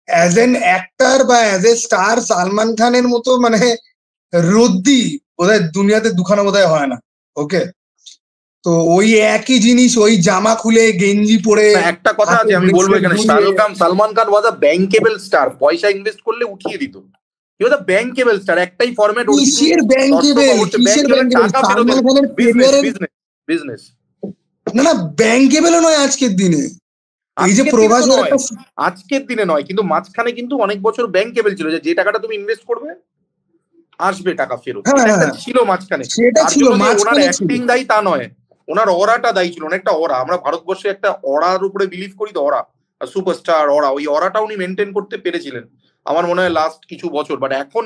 অ্যাজ এন অ্যাক্টার বা অ্যাজ এ স্টার সালমান খানের মতো মানে রদ্দি বোধহয় দুনিয়াতে দুখানা বোধহয় হয় না। ওকে, তো ওই একই জিনিস, ওই জামা খুলে গেঞ্জি পরে। একটা কথা আছে আমি বলবো এখানে, সালমান খান ওয়াজ আ ব্যাংকেবল স্টার, পয়সা ইনভেস্ট করলে উঠিয়ে দিত। হি ওয়াজ আ ব্যাংকেবল স্টার, একটাই ফরম্যাট। কিসের ব্যাংকেবল? সালমান খানের বিজনেস না না, ব্যাংকেবলও নয় আজকের দিনে। এই যে প্রভাস, আজকের দিনে নয়, কিন্তু মাঝখানে কিন্তু অনেক বছর ব্যাংকেবল ছিল, যে টাকাটা তুমি ইনভেস্ট করবে আসবে টাকা ফেরত, ছিল মাঝখানে। সেটা ছিল মাঝখানে, অ্যাক্টিং দায়ী তা নয়, ওনার অরাটা দায়ী ছিল, অনেকটা অরা। আমরা ভারতবর্ষে একটা অরার উপরে বিলিভ করি, তো অরা সুপারস্টার অরা, ওই অরাটা উনি মেনটেন করতে পেরেছিলেন আমার মনে হয় লাস্ট কিছু বছর। বাট এখন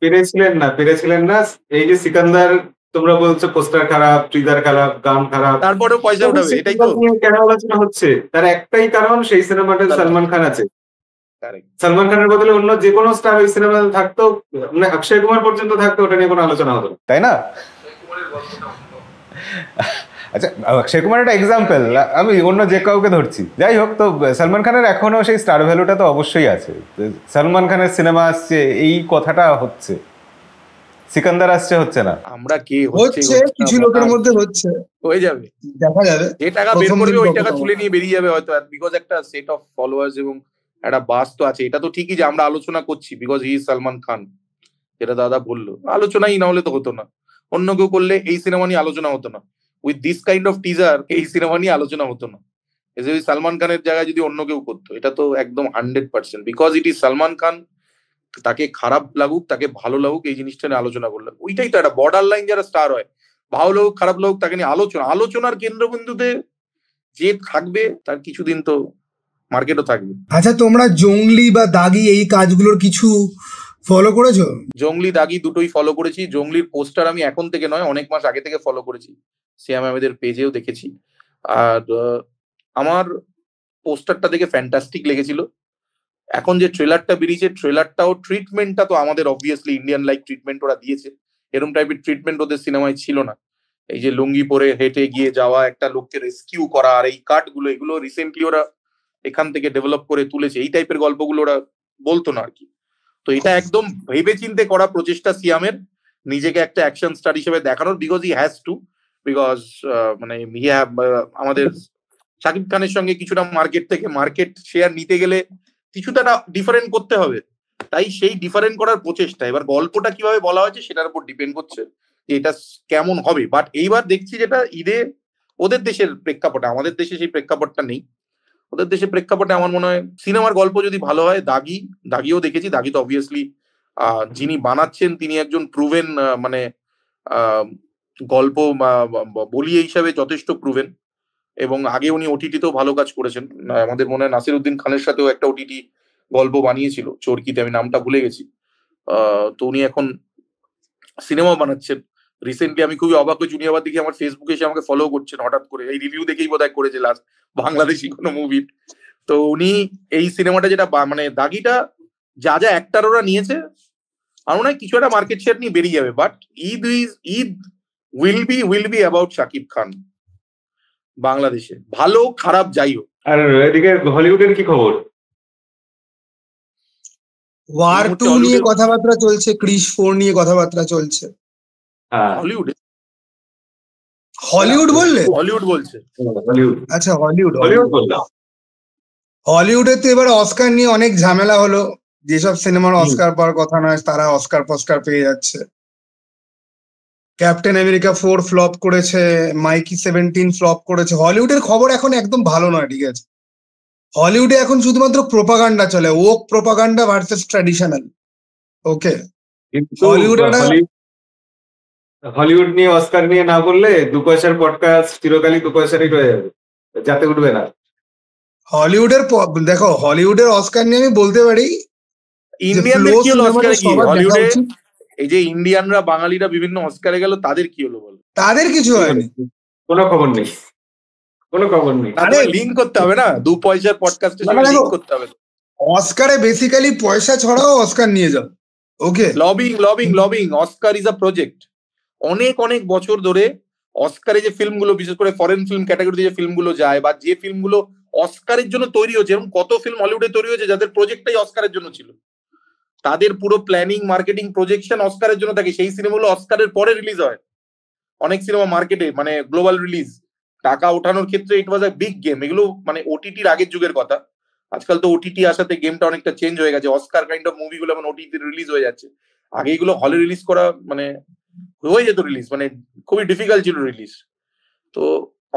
পেরেছিলেন না। এই যে সিকান্দার, তোমরা বলছো পোস্টার খারাপ, ট্রিজার খারাপ, গান খারাপ, তারপরেও পয়সা উঠাবে, এটাই তো কেন আলোচনা হচ্ছে? তার একটাই কারণ, সেই সিনেমাতে সালমান খান আছে। সালমান খানের বদলে অন্য যে কোনো স্টার ওই সিনেমাতে থাকতো, মানে অক্ষয় কুমার পর্যন্ত থাকতো, ওটা নিয়ে কোনো আলোচনা হতো, তাই না? আচ্ছা, অক্ষয় কুমার একটা এক্সাম্পল, আমি অন্য যে কাউকে ধরছি। যাই হোক, তো সালমান খানের এখনো সেই স্টার ভ্যালুটা তো অবশ্যই আছে। সালমান খানের সিনেমা আসছে, এই কথাটা হচ্ছে। সিকান্দার আসছে, হচ্ছে না। আমরা কে হচ্ছে, কিছু লোকের মধ্যে হচ্ছে, হয়ে যাবে, দেখা যাবে। যে টাকা বের করবে ওই টাকা তুলে নিয়ে বেরিয়ে যাবে হয়তো, বিকজ একটা সেট অফ ফলোয়ার্স এবং একটা বাস তো আছে। এটা তো ঠিকই যে আমরা আলোচনা করছি because he is Salman Khan, যেটা দাদা বললো, আলোচনাই না হলে তো হতো না। অন্য কেউ করলে এই সিনেমা নিয়ে আলোচনা হতো না, with this kind of teaser এই সিনেমা নিয়ে আলোচনা হতো না। এই সালমান খানের জায়গায় যদি অন্য কেউ করতো, এটা তো একদম 100%, because it is Salman Khan. তাকে খারাপ লাগুক, তাকে ভালো লাগুক, এই জিনিসটা নিয়ে আলোচনা করলাম, ওইটাই তো একটা বর্ডার লাইন। যারা স্টার হয়, ভালো লাগুক খারাপ লাগুক, তাকে নিয়ে আলোচনার কেন্দ্রবিন্দুতে যে থাকবে তার কিছুদিন তো মার্কেটও থাকবে। আচ্ছা, তোমরা জংলি বা দাগি এই কাজগুলোর কিছু ফলো করেছো? জংলি দাগি দুটোই ফলো করেছি। জংলির পোস্টার আমি এখন থেকে নয়, অনেক মাস আগে থেকে ফলো করেছি, সিয়াম আহমেদের পেজেও দেখেছি। আর আমার পোস্টারটা দেখে ফ্যান্টাস্টিক লেগেছিল। এখন যে ট্রেলারটা বেরিয়েছে, ট্রেলারটাও ট্রিটমেন্টটা তো আমাদের অবভিয়াসলি ইন্ডিয়ান লাইক ট্রিটমেন্ট ওরা দিয়েছে, এরকম টাইপের ট্রিটমেন্ট ওদের সিনেমায় ছিল না। এই যে লুঙ্গি পরে হেঁটে গিয়ে যাওয়া, একটা লোককে রেস্কিউ করা, আর এই কাটগুলো, এগুলো রিসেন্টলি ওরা এখান থেকে ডেভেলপ করে তুলেছে, এই টাইপের গল্পগুলো ওরা বলতো না আর কি। তো এটা একদম ভেবে চিন্তে করা প্রচেষ্টা সিয়ামের, নিজেকে একটা অ্যাকশন স্টার হিসেবে দেখানোর, because he has to, because মানে আমাদের শাকিব খানের সঙ্গে কিছুটা মার্কেট শেয়ার নিতে গেলে কিছুটা ডিফারেন্ট করতে হবে, তাই সেই ডিফারেন্ট করার প্রচেষ্টা। এবার গল্পটা কিভাবে বলা হয়েছে সেটার উপর ডিপেন্ড করছে যে এটা কেমন হবে। বাট এইবার দেখছি যেটা ঈদে ওদের দেশের প্রেক্ষাপটে, আমাদের দেশে সেই প্রেক্ষাপটটা নেই, ওদের দেশে প্রেক্ষাপটে আমার মনে হয় সিনেমার গল্প যদি ভালো হয়, দাগিও দেখেছি, দাগি তো অবভিয়াসলি যিনি বানাচ্ছেন তিনি একজন প্রুভেন মানে গল্প বলিয়ে হিসাবে যথেষ্ট প্রুভেন, এবং আগে উনি ওটিটিতেও ভালো কাজ করেছেন। আমাদের মনে হয় নাসিরউদ্দিন খানের সাথেও একটা ওটিটি গল্প বানিয়েছিল চরকিতে, আমি নামটা ভুলে গেছি। তো উনি এখন সিনেমা বানাচ্ছেন। রিসেন্টলি আমি খুবই অবাক হয়ে জুনিয়াবার দেখি আমার ফেসবুকে এসে আমাকে ফলো করছেন হঠাৎ করে, এই রিভিউ দেখেই বোধহয় করেছে লাস্ট বাংলাদেশি কোনো মুভির। তো উনি এই সিনেমাটা যেটা মানে দাগিটা যা যা অ্যাক্টার ওরা নিয়েছে, আমার মনে হয় কিছু একটা মার্কেট শেয়ার নিয়ে বেরিয়ে যাবে। But Eid will be about Shakib Khan বাংলাদেশে, ভালো খারাপ যাই হোক। আর এদিকে হলিউডের কি খবর? ওয়ার 2 নিয়ে কথাবার্তা চলছে, ক্রিস 4 নিয়ে কথাবার্তা চলছে। হলিউডে? হলিউড বললে? হলিউড বলছে। আচ্ছা, হলিউড বললাম। হলিউডে তো এবার অস্কার নিয়ে অনেক ঝামেলা হলো, যেসব সিনেমার অস্কার পাওয়ার কথা নয় তারা অস্কার পেয়ে যাচ্ছে। ক্যাপ্টেন আমেরিকা 4 ফ্লপ করেছে, মাইকি 17 ফ্লপ করেছে। হলিউডের খবর এখন একদম ভালো নয়, ঠিক আছে? হলিউডে এখন শুধুমাত্র প্রোপাগান্ডা চলে, ওক প্রোপাগান্ডা ভার্সেস ট্র্যাডিশনাল। ওকে, হলিউড নিয়ে অস্কার নিয়ে না বললে 2 পয়সার পডকাস্ট চিরকালই 2 পয়সারই রয়ে যাবে, যাতে উঠবে না। হলিউডের দেখো, হলিউডের অস্কার নিয়ে আমি বলতে পারি ইন্ডিয়ানদের কি হলো অস্কারে? কি হলিউডে এই যে ইন্ডিয়ানরা বাঙালিরা বিভিন্ন অস্কারে গেল, তাদের কি হলো বলো? তাদের কিছু হয়নি, কোনো খবর নেই, কোনো খবর নেই। আরে লিংক করতে হবে না, 2 পয়সার পডকাস্টের সাথে লিংক করতে হবে। অস্কারে বেসিক্যালি পয়সা ছড়াও, অস্কার নিয়ে যাও। Okay, lobbying Oscar is a project. অনেক বছর ধরে অস্কারে যে ফিল্মগুলো, বিশেষ করে ফরেন ফিল্ম ক্যাটাগরিতে যে ফিল্মগুলো যায়, বা যে ফিল্মগুলো অস্কারের জন্য তৈরি হয়েছে, এরকম কত ফিল্ম হলিউডে তৈরি হয়েছে যাদের প্রজেক্টটাই অস্কারের জন্য ছিল, তাদের পুরো প্ল্যানিং, মার্কেটিং, প্রজেকশন অস্কারের জন্য থাকে। সেই সিনেমাগুলো অস্কারের পরে রিলিজ হয়। অনেক সিনেমা মার্কেটে মানে গ্লোবাল রিলিজ, টাকা ওঠানোর ক্ষেত্রে ইট ওয়াজ আ বিগ গেম। এগুলো মানে ওটিটির আগের যুগের কথা, আজকাল তো ওটিটি আসাতে গেমটা অনেকটা চেঞ্জ হয়ে গেছে। অস্কার কাইন্ড অফ মুভিগুলো এখন ওটিটি রিলিজ হয়ে যাচ্ছে। আগে এগুলো হলে রিলিজ করা মানে হয়ে যেত রিলিজ, মানে খুবই ডিফিকাল্ট ছিল রিলিজ। তো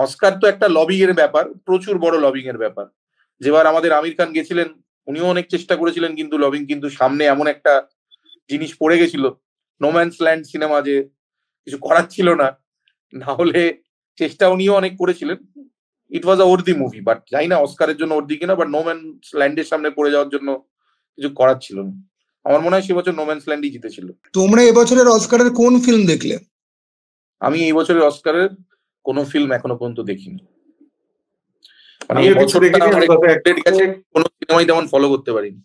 অস্কার তো একটা লবিং এর ব্যাপার, প্রচুর বড় লবিং এর ব্যাপার। যেবার আমাদের আমির খান গেছিলেন, উনিও অনেক চেষ্টা করেছিলেন, কিন্তু লবিং, কিন্তু সামনে এমন একটা জিনিস পড়ে গেছিল, নোম্যান্স ল্যান্ড সিনেমা, যে কিছু করার ছিল না। না হলে চেষ্টা উনিও অনেক করেছিলেন। ইট ওয়াজ আ ওর্দি মুভি, বাট জানি না অস্কারের জন্য ওর্দি কিনা, বাট নোম্যান্স ল্যান্ডের সামনে পড়ে যাওয়ার জন্য কিছু করার ছিল না। আমার মনে হয় সে বছর নোম্যান্স ল্যান্ডই জিতেছিল। তোমরা এবছরের অস্কারের কোন ফিল্ম দেখলে? আমি এই বছরের অস্কারের কোনো ফিল্ম এখনো পর্যন্ত দেখিনি। মানে আমিও কিছু দেখিনি, আমি গত এক মাসে কোনো সিনেমাই তেমন ফলো করতে পারিনি।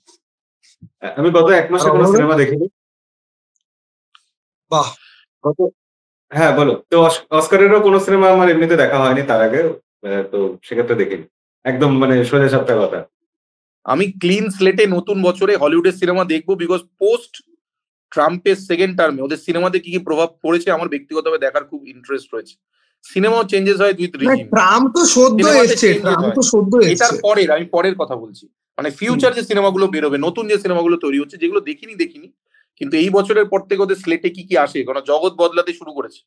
আমি গত 1 মাসে কোনো সিনেমা দেখিনি। বাহ, হ্যাঁ বলো। তো অস্কারেরও কোনো সিনেমা আমার এমনিতে দেখা হয়নি তার আগে, তো সেক্ষেত্রে দেখিনি, একদম মানে সোজা সাপটা কথা। আমি ক্লিন স্লেটে নতুন বছরে হলিউডের সিনেমা দেখবো, বিকজ পোস্ট ট্রাম্পের সেকেন্ড টার্মে ওদের সিনেমাতে কি কি প্রভাব পড়েছে আমার ব্যক্তিগতভাবে দেখার খুব ইন্টারেস্ট রয়েছে। সিনেমাও চেঞ্জেস হয় উইথ রিজিম। ট্রাম্প তো সদ্য এসেছে, এটার পরের, আমি পরের কথা বলছি, মানে ফিউচার যে সিনেমাগুলো বেরোবে, নতুন যে সিনেমাগুলো তৈরি হচ্ছে, যেগুলো দেখিনি, কিন্তু এই বছরের পর থেকে ওদের স্লেটে কি কি আসে, কারণ জগৎ বদলাতে শুরু করেছে।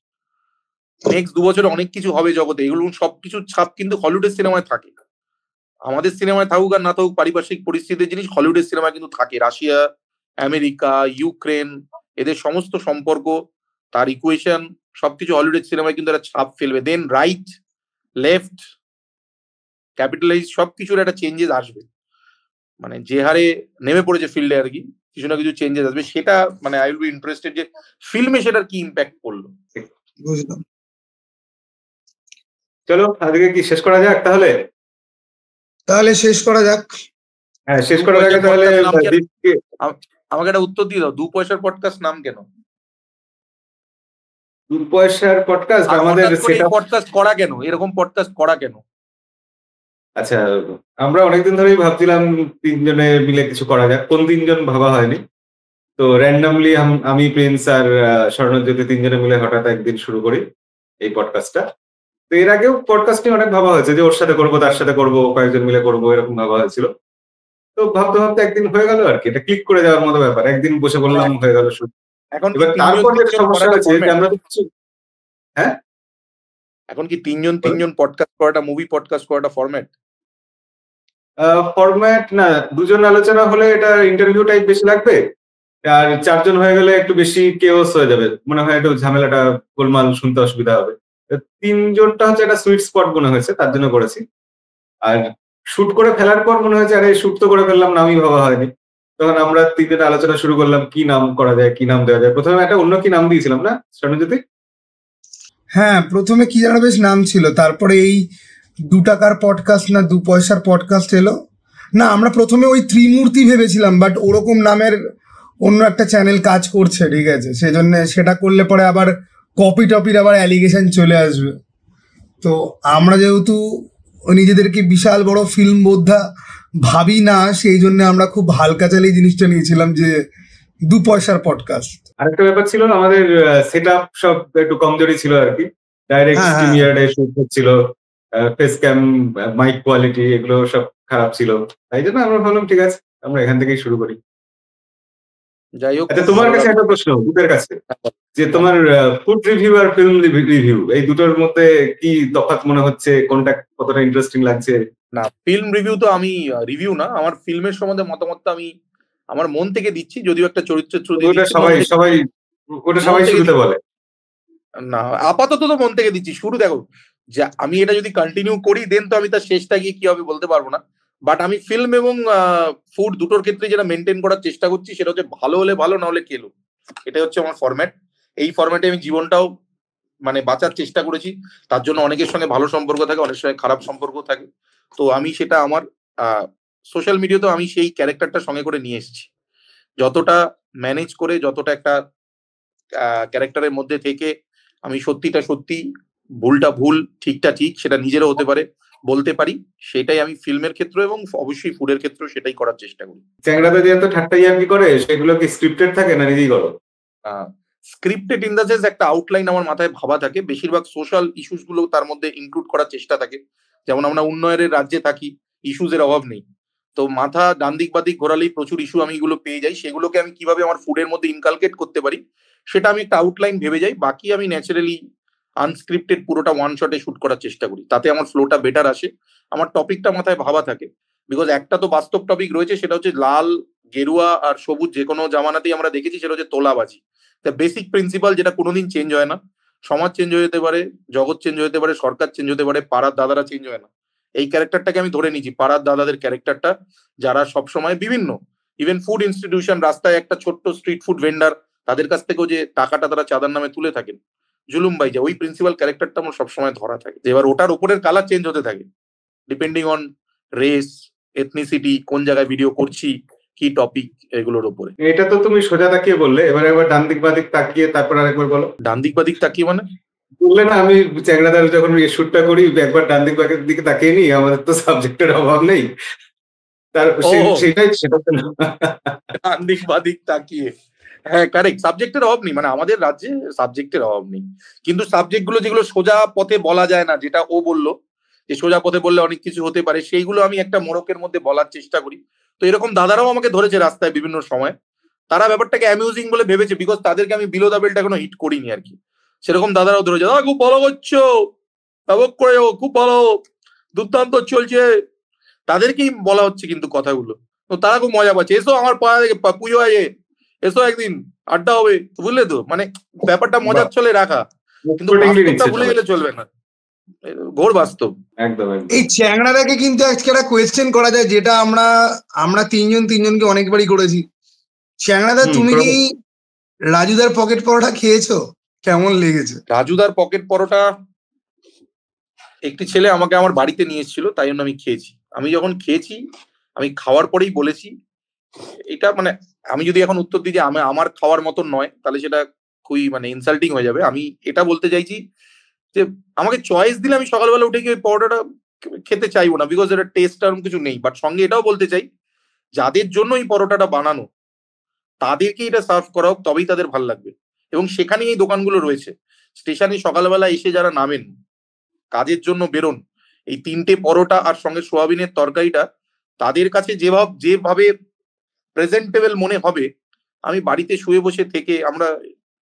নেক্সট 2 বছরে অনেক কিছু হবে জগতে, এগুলো সবকিছুর ছাপ কিন্তু হলিউডের সিনেমায় থাকে। আমাদের সিনেমায় থাকুক আর না থাকুক, পারিপার্শ্বিক পরিস্থিতির জিনিস হলিউডের সিনেমায় কিন্তু থাকে। রাশিয়া, আমেরিকা, ইউক্রেন, এদের সমস্ত সম্পর্ক, তার ইকুয়েশন, সবকিছু হলিউডের সিনেমায় কিন্তু একটা ছাপ ফেলবে। দেন রাইট, লেফট, ক্যাপিটালাইজ, সবকিছুর একটা চেঞ্জেস আসবে। মানে যে হারে নেমে পড়েছে ফিল্ডে আর কি, কিছু না কিছু চেঞ্জেস আসবে। সেটা মানে আই উইল বি ইন্টারেস্টেড যে ফিল্মে সেটার কি ইম্প্যাক্ট করলো। বুঝলাম। চলো আজকে কি শেষ করা যাক তাহলে? তাহলে শেষ করা যাক। হ্যাঁ, শেষ করার আগে তাহলে দীপকে আমাকে একটা উত্তর দিয়ে দাও, 2 পয়সার পডকাস্ট নাম কেন? 2 পয়সার পডকাস্ট আর আমাদের হঠাৎ করে সেটআপ। পডকাস্ট করা কেন, এরকম পডকাস্ট করা কেন? আচ্ছা, আমরা অনেকদিন ধরেই ভাবছিলাম তিনজনে মিলে কিছু করা যাক। কোন তিনজন ভাবা হয়নি। তো র্যান্ডমলি আমি, প্রিন্স আর স্বর্ণজ্যোতি তিনজনে মিলে হঠাৎ একদিন শুরু করি এই পডকাস্টটা। তো এর আগেও পডকাস্ট নিয়ে অনেক ভাবা হয়েছে যে ওর সাথে করবো, তার সাথে করবো, কয়েকজন মিলে করবো, এরকম ভাবা হয়েছিল। তো ভাবতে ভাবতে একদিন হয়ে গেল আর কি। এটা ক্লিক করে যাওয়ার মতো ব্যাপার। একদিন বসে বললাম, হয়ে গেল শুরু। এখন কি এবার তিনজন তারপর যেটা তিনজন সমস্যা করাটা হয়েছে যে format? আমরা তো কিছু। হ্যাঁ, এখন কি তিনজন পডকাস্ট করাটা, মুভি পডকাস্ট করাটা ফরম্যাট? ফরম্যাট না, দুজন আলোচনা হলে এটা ইন্টারভিউ টাইপ বেশি লাগবে। আর 4 জন হয়ে গেলে একটু বেশি কেওস হয়ে যাবে, মনে হয় একটু ঝামেলাটা গোলমাল, শুনতে অসুবিধা হবে। 3 জনটা হচ্ছে একটা সুইট স্পট মনে হয়েছে, তার জন্য করেছি। আর শুট করে ফেলার পর মনে হয়েছে আরে শুট তো করে ফেললাম, নামই ভাবা হয়নি। তখন আমরা 3 জন আলোচনা শুরু করলাম কি নাম করা যায়, কি নাম দেওয়া যায়। প্রথমে একটা অন্য কি নাম দিয়েছিলাম না স্বর্ণজ্যোতি? হ্যাঁ, প্রথমে কি যেন বেশ নাম ছিল, তারপরে এই 2 টাকার পডকাস্ট না 2 পয়সার পডকাস্ট এলো। না, আমরা প্রথমে ওই ত্রিমূর্তি ভেবেছিলাম, বাট ওরকম নামের অন্য একটা চ্যানেল কাজ করছে, ঠিক আছে, সেজন্য সেটা করলে পরে আবার কপি টপির আবার অ্যালিগেশন চলে আসবে। তো আমরা যেহেতু নিজেদেরকে বিশাল বড় ফিল্ম বোদ্ধা ভাবি না, সেই জন্য আমরা খুব হালকা চালেই জিনিসটা নিয়েছিলাম যে 2 পয়সার পডকাস্ট। আরেকটা ব্যাপার ছিল, আমাদের সেটআপ সব একটু কমজোরি ছিল আর কি। ডাইরেক্ট হ্যাঁ, হ্যাঁ। স্ট্রিমিয়ার্ডে শুট হচ্ছিল, ফেস ক্যাম, মাইক কোয়ালিটি এগুলো সব খারাপ ছিল। তাই জন্য আমরা ভাবলাম ঠিক আছে, আমরা এখান থেকেই শুরু করি। যাই হোক, আচ্ছা, তোমার কাছে একটা প্রশ্ন, দুটোর কাছে, যে তোমার ফুড রিভিউ আর ফিল্ম রিভিউ এই দুটোর মধ্যে কি তফাৎ মনে হচ্ছে, কোনটা কতটা ইন্টারেস্টিং লাগছে? না, ফিল্ম রিভিউ তো আমি রিভিউ না, আমার ফিল্মের সম্বন্ধে মতামতটা আমি আমার মন থেকে দিচ্ছি, যদিও একটা চরিত্র থ্রু দিয়ে ওটা দিচ্ছি, সবাই মন থেকে- সবাই ওটা সবাই মন থেকে শুরুতে বলে। না, আপাতত তো মন থেকে দিচ্ছি। শুরু দেখো, যে আমি এটা যদি কন্টিনিউ করি দেন তো আমি তার শেষটা গিয়ে কি হবে বলতে পারবো না। বাট আমি ফিল্ম এবং ফুড দুটোর ক্ষেত্রে যেটা মেনটেন করার চেষ্টা করছি সেটা হচ্ছে ভালো হলে ভালো, না হলে কেলো। এটাই হচ্ছে আমার ফরম্যাট। এই ফরম্যাটে আমি জীবনটাও মানে বাঁচার চেষ্টা করেছি। তার জন্য অনেকের সঙ্গে ভালো সম্পর্ক থাকে, অনেকের সঙ্গে খারাপ সম্পর্ক থাকে। তো আমি সেটা আমার সোশ্যাল মিডিয়াতেও আমি সেই ক্যারেক্টারটা সঙ্গে করে নিয়ে এসেছি। যতটা ম্যানেজ করে, যতটা একটা ক্যারেক্টারের মধ্যে থেকে আমি সত্যিটা সত্যি, ভুলটা ভুল, ঠিকটা ঠিক, সেটা নিজেরও হতে পারে বলতে পারি, সেটাই আমি ফিল্মের ক্ষেত্রে এবং অবশ্যই ফুডের ক্ষেত্রেও সেটাই করার চেষ্টা করি। চ্যাংড়াতে যে এত ঠাট্টা ইয়ার্কি করে সেগুলো কি স্ক্রিপ্টেড থাকে না নিজেই করো? স্ক্রিপ্টেড ইন দ্য সেন্স একটা আউটলাইন আমার মাথায় ভাবা থাকে, বেশিরভাগ সোশ্যাল ইস্যুস গুলো তার মধ্যে ইনক্লুড করার চেষ্টা থাকে। যেমন আমরা উন্নয়নের রাজ্যে থাকি, ইস্যুস এর অভাব নেই। তো মাথা ডান দিক বাদিক ঘোরালেই প্রচুর ইস্যু আমি এগুলো পেয়ে যাই। সেগুলোকে আমি কিভাবে আমার ফুডের মধ্যে ইনকালকেট করতে পারি সেটা আমি একটা আউটলাইন ভেবে যাই। বাকি আমি ন্যাচারালি আনস্ক্রিপ্টেড পুরোটা ওয়ান শটে শুট করার চেষ্টা করি, তাতে আমার ফ্লোটা বেটার আসে। আমার টপিকটা মাথায় ভাবা থাকে, বিকজ একটা তো বাস্তব টপিক রয়েছে, সেটা হচ্ছে লাল, গেরুয়া আর সবুজ যে কোনো জামানাতেই আমরা দেখেছি, সেটা হচ্ছে তোলাবাজি। বেসিক প্রিন্সিপাল যেটা কোনোদিন চেঞ্জ হয় না। সমাজ চেঞ্জ হয়ে যেতে পারে, জগৎ চেঞ্জ হতে পারে, সরকার চেঞ্জ হতে পারে, পাড়ার দাদারা চেঞ্জ হয় না। এই ক্যারেক্টারটাকে আমি ধরে নিয়েছি, পাড়ার দাদাদের ক্যারেক্টারটা, যারা সবসময় বিভিন্ন ইভেন ফুড ইনস্টিটিউশন, রাস্তায় একটা ছোট্ট স্ট্রিট ফুড ভেন্ডার, তাদের কাছ থেকেও যে টাকাটা তারা চাঁদার নামে তুলে থাকেন, জুলুম বাইজা, ওই প্রিন্সিপাল ক্যারেক্টারটা আমার সবসময় ধরা থাকে। এবার ওটার ওপরের কালার চেঞ্জ হতে থাকে ডিপেন্ডিং অন রেস, এথনিসিটি, কোন জায়গায় ভিডিও করছি, কি টপিক, এগুলোর উপরে। এটা তো তুমি সোজা তাকিয়ে বললে, এবার একবার ডান দিক বাদিক তাকিয়ে তারপর আরেকবার বলো। ডান দিক বাদিক তাকিয়ে মানে? বললে না আমি চ্যাংড়াদার যখন শুটটা করি একবার ডান দিক বাদিক দিকে তাকিয়ে নি, আমাদের তো সাবজেক্টের অভাব নেই। তার সেটাই সেটা তো না। ডান দিক বাদিক তাকিয়ে, হ্যাঁ কারেক্ট, সাবজেক্টের অভাব নেই, মানে আমাদের রাজ্যে সাবজেক্টের অভাব নেই। কিন্তু সাবজেক্ট গুলো যেগুলো সোজা পথে বলা যায় না, যেটা ও বললো যে সোজা পথে বললে অনেক কিছু হতে পারে, সেইগুলো আমি একটা মোড়কের মধ্যে বলার চেষ্টা করি। তো এরকম দাদারাও আমাকে ধরেছে রাস্তায় বিভিন্ন সময়, তারা ব্যাপারটাকে অ্যামিউজিং বলে ভেবেছে, বিকজ তাদেরকে আমি বিলো দা বেল্ট এখনো হিট করিনি আর কি। সেরকম দাদারাও ধরেছে, দাদা খুব ভালো করছো, ব্যবক করে খুব ভালো, দুর্দান্ত চলছে, তাদেরকেই বলা হচ্ছে কিন্তু কথাগুলো। তো তারা খুব মজা পাচ্ছে, এসো আমার পাড়া থেকে পুজো আছে, এসো একদিন আড্ডা হবে, বুঝলে তো, মানে ব্যাপারটা মজার চলে রাখা, কিন্তু বাস্তবটা ভুলে গেলে চলবে না, ঘোর বাস্তব। একদম একদম। এই চ্যাংড়াটাকে কিন্তু আজকে একটা কোয়েশ্চেন করা যায়, যেটা আমরা তিনজনকে অনেকবারই করেছি। চ্যাংড়াদা, তুমি কি রাজুদার পকেট পরোটা খেয়েছো? কেমন লেগেছে? রাজুদার পকেট পরোটা একটি ছেলে আমাকে আমার বাড়িতে নিয়ে এসেছিল, তাই জন্য আমি খেয়েছি, আমি যখন খেয়েছি, আমি খাওয়ার পরেই বলেছি এটা মানে আমি যদি এখন উত্তর দিই যে আমার খাওয়ার মতন নয়, তাহলে সেটা খুবই মানে ইনসাল্টিং হয়ে যাবে। আমি এটা বলতে চাইছি যে আমাকে চয়েস দিলে আমি সকালবেলা উঠে গিয়ে ওই পরোটাটা খেতে চাইবো না, বিকজ এটা টেস্ট এরকম কিছু নেই। বাট সঙ্গে এটাও বলতে চাই, যাদের জন্য এই পরোটাটা বানানো তাদেরকে এটা সার্ভ করা হোক, তবেই তাদের ভালো লাগবে। এবং সেখানেই এই দোকানগুলো রয়েছে। স্টেশনে সকালবেলা এসে যারা নামেন, কাজের জন্য বেরোন, এই 3টে পরোটা আর সঙ্গে সোয়াবিনের তরকারিটা তাদের কাছে যেভাবে প্রেজেন্টেবল মনে হবে, আমি বাড়িতে শুয়ে বসে থেকে, আমরা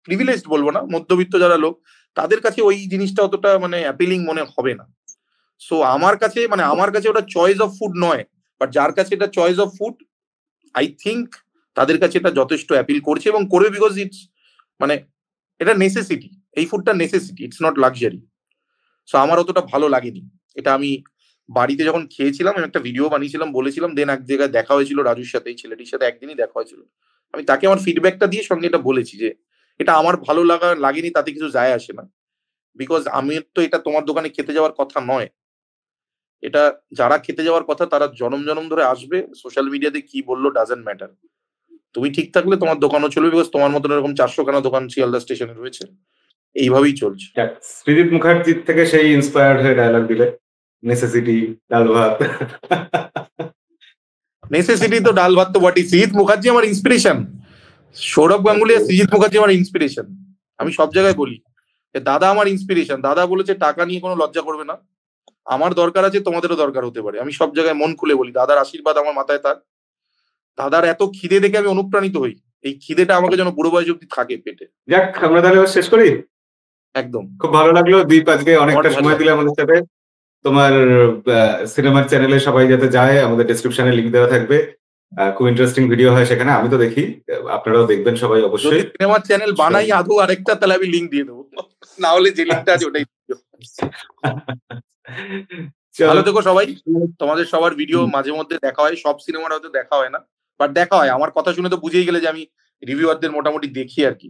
প্রিভিলেজড বলবো না, মধ্যবিত্ত যারা লোক, তাদের কাছে ওই জিনিসটা অতটা মানে অ্যাপিলিং মনে হবে না। সো আমার কাছে ওটা চয়েস অফ ফুড নয়, বাট যার কাছে এটা choice of food, I think তাদের কাছে এটা যথেষ্ট অ্যাপিল করছে এবং করবে, বিকজ ইটস মানে এটা নেসেসিটি। এই ফুডটা necessity, it's not luxury. So আমার অতটা ভালো লাগেনি এটা। আমি বাড়িতে যখন খেয়েছিলাম, আমি একটা ভিডিও বানিয়েছিলাম, বলেছিলাম, দেন এক জায়গায় দেখা হয়েছিল রাজুর সাথে, এই ছেলেটির সাথে একদিনই দেখা হয়েছিল। আমি তাকে আমার ফিডব্যাকটা দিয়ে সঙ্গে এটা বলেছি যে এটা আমার ভালো লাগেনি, তাতে কিছু যায় আসে না, বিকজ আমি তো এটা তোমার দোকানে খেতে যাওয়ার কথা নয়। এটা যারা খেতে যাওয়ার কথা তারা জনম জনম ধরে আসবে। সোশ্যাল মিডিয়াতে কি বললো ডাজেন্ট ম্যাটার। তুমি ঠিক থাকলে তোমার দোকানও চলবে, বিকজ তোমার মতন এরকম 400খানা দোকান শিয়ালদা স্টেশনে রয়েছে, এইভাবেই চলছে। সৃজিত মুখার্জির থেকে সেই ইন্সপায়ার্ড হয়ে ডায়লগ দিলে, নেসেসিটি ডাল ভাত। নেসেসিটি তো ডাল ভাত তো বটেই। সৃজিত মুখার্জি আমার ইন্সপিরেশন, সৌরভ গাঙ্গুলি আর সৃজিত মুখার্জি আমার ইন্সপিরেশন। আমি সব জায়গায় বলি যে দাদা আমার ইন্সপিরেশন। দাদা বলেছে টাকা নিয়ে কোনো লজ্জা করবে না, আমার দরকার আছে, তোমাদেরও দরকার হতে পারে। আমি সব জায়গায় মন খুলে বলি, দাদার আশীর্বাদ আমার মাথায় থাক। দাদার এত খিদে দেখে আমি অনুপ্রাণিত হই, এই খিদেটা আমাকে যেন বুড়ো বয়স অব্দি থাকে পেটে। যাক, আমরা তাহলে এবার শেষ করি। একদম খুব ভালো লাগলো দীপ, আজকে অনেকটা সময় দিলে আমাদের সাথে। তোমার সিনেমার চ্যানেলে সবাই যাতে যায়, আমাদের ডেসক্রিপশনে লিংক দেওয়া থাকবে। খুব ইন্টারেস্টিং ভিডিও হয় সেখানে, আমি তো দেখি, আপনারাও দেখবেন সবাই যদি অবশ্যই। সিনেমার চ্যানেল বানাই আদৌ আরেকটা, তাহলে আমি লিঙ্ক দিয়ে দেবো, না হলে যে লিঙ্কটা আছে ওটাই দিও। ভালো থেকো সবাই। তোমাদের সবার ভিডিও মাঝে মধ্যে দেখা হয়, সব সিনেমার হয়তো দেখা হয় না, বাট দেখা হয়। আমার কথা শুনে তো বুঝেই গেলে যে আমি রিভিউয়ারদের মোটামুটি দেখি আর কি,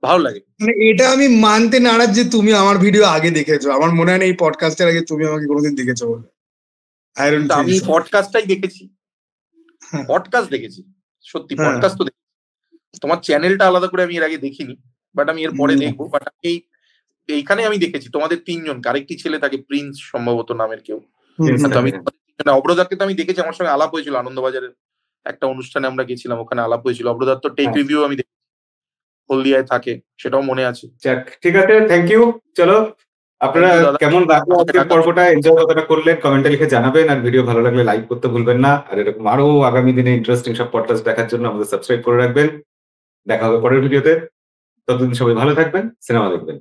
ভালো লাগে। মানে এটা আমি মানতে নারাজ যে তুমি আমার ভিডিও আগে দেখেছো। আমার মনে হয় না এই পডকাস্টের আগে তুমি আমাকে কোনোদিন দেখেছো বলে। I don't কিন্তু think আমি so. পডকাস্টটাই দেখেছি, হ্যাঁ। পডকাস্ট দেখেছি, সত্যি হ্যাঁ। পডকাস্ট তো দেখেছি। তোমার চ্যানেলটা আলাদা করে আমি এর আগে দেখিনি, বাট আমি এর পরে দেখবো। বাট এইখানে আমি দেখেছি তোমাদের 3জন, আরেকটি ছেলে থাকে প্রিন্স সম্ভবত নামের কেউ। তো আমি অব্রদারকে তো আমি দেখেছি, আমার সঙ্গে আলাপ হয়েছিল আনন্দবাজারের একটা অনুষ্ঠানে, আমরা গেছিলাম, ওখানে আলাপ হয়েছিল। অব্রদার তো টেক রিভিউ আমি দেখেছি, হলদিয়ায় থাকে, সেটাও মনে আছে। যাক, ঠিক আছে, থ্যাংক ইউ। চলো, আপনারা Thank you, দাদা। কেমন লাগলো আজকের পর্বটা, এনজয় কতটা করলেন কমেন্টে লিখে জানাবেন। আর ভিডিও ভালো লাগলে লাইক করতে ভুলবেন না। আর এরকম আরো আগামী দিনে ইন্টারেস্টিং সব পডকাস্ট দেখার জন্য আমাদের সাবস্ক্রাইব করে রাখবেন। দেখা হবে পরের ভিডিওতে। ততদিন সবাই ভালো থাকবেন, সিনেমা দেখবেন।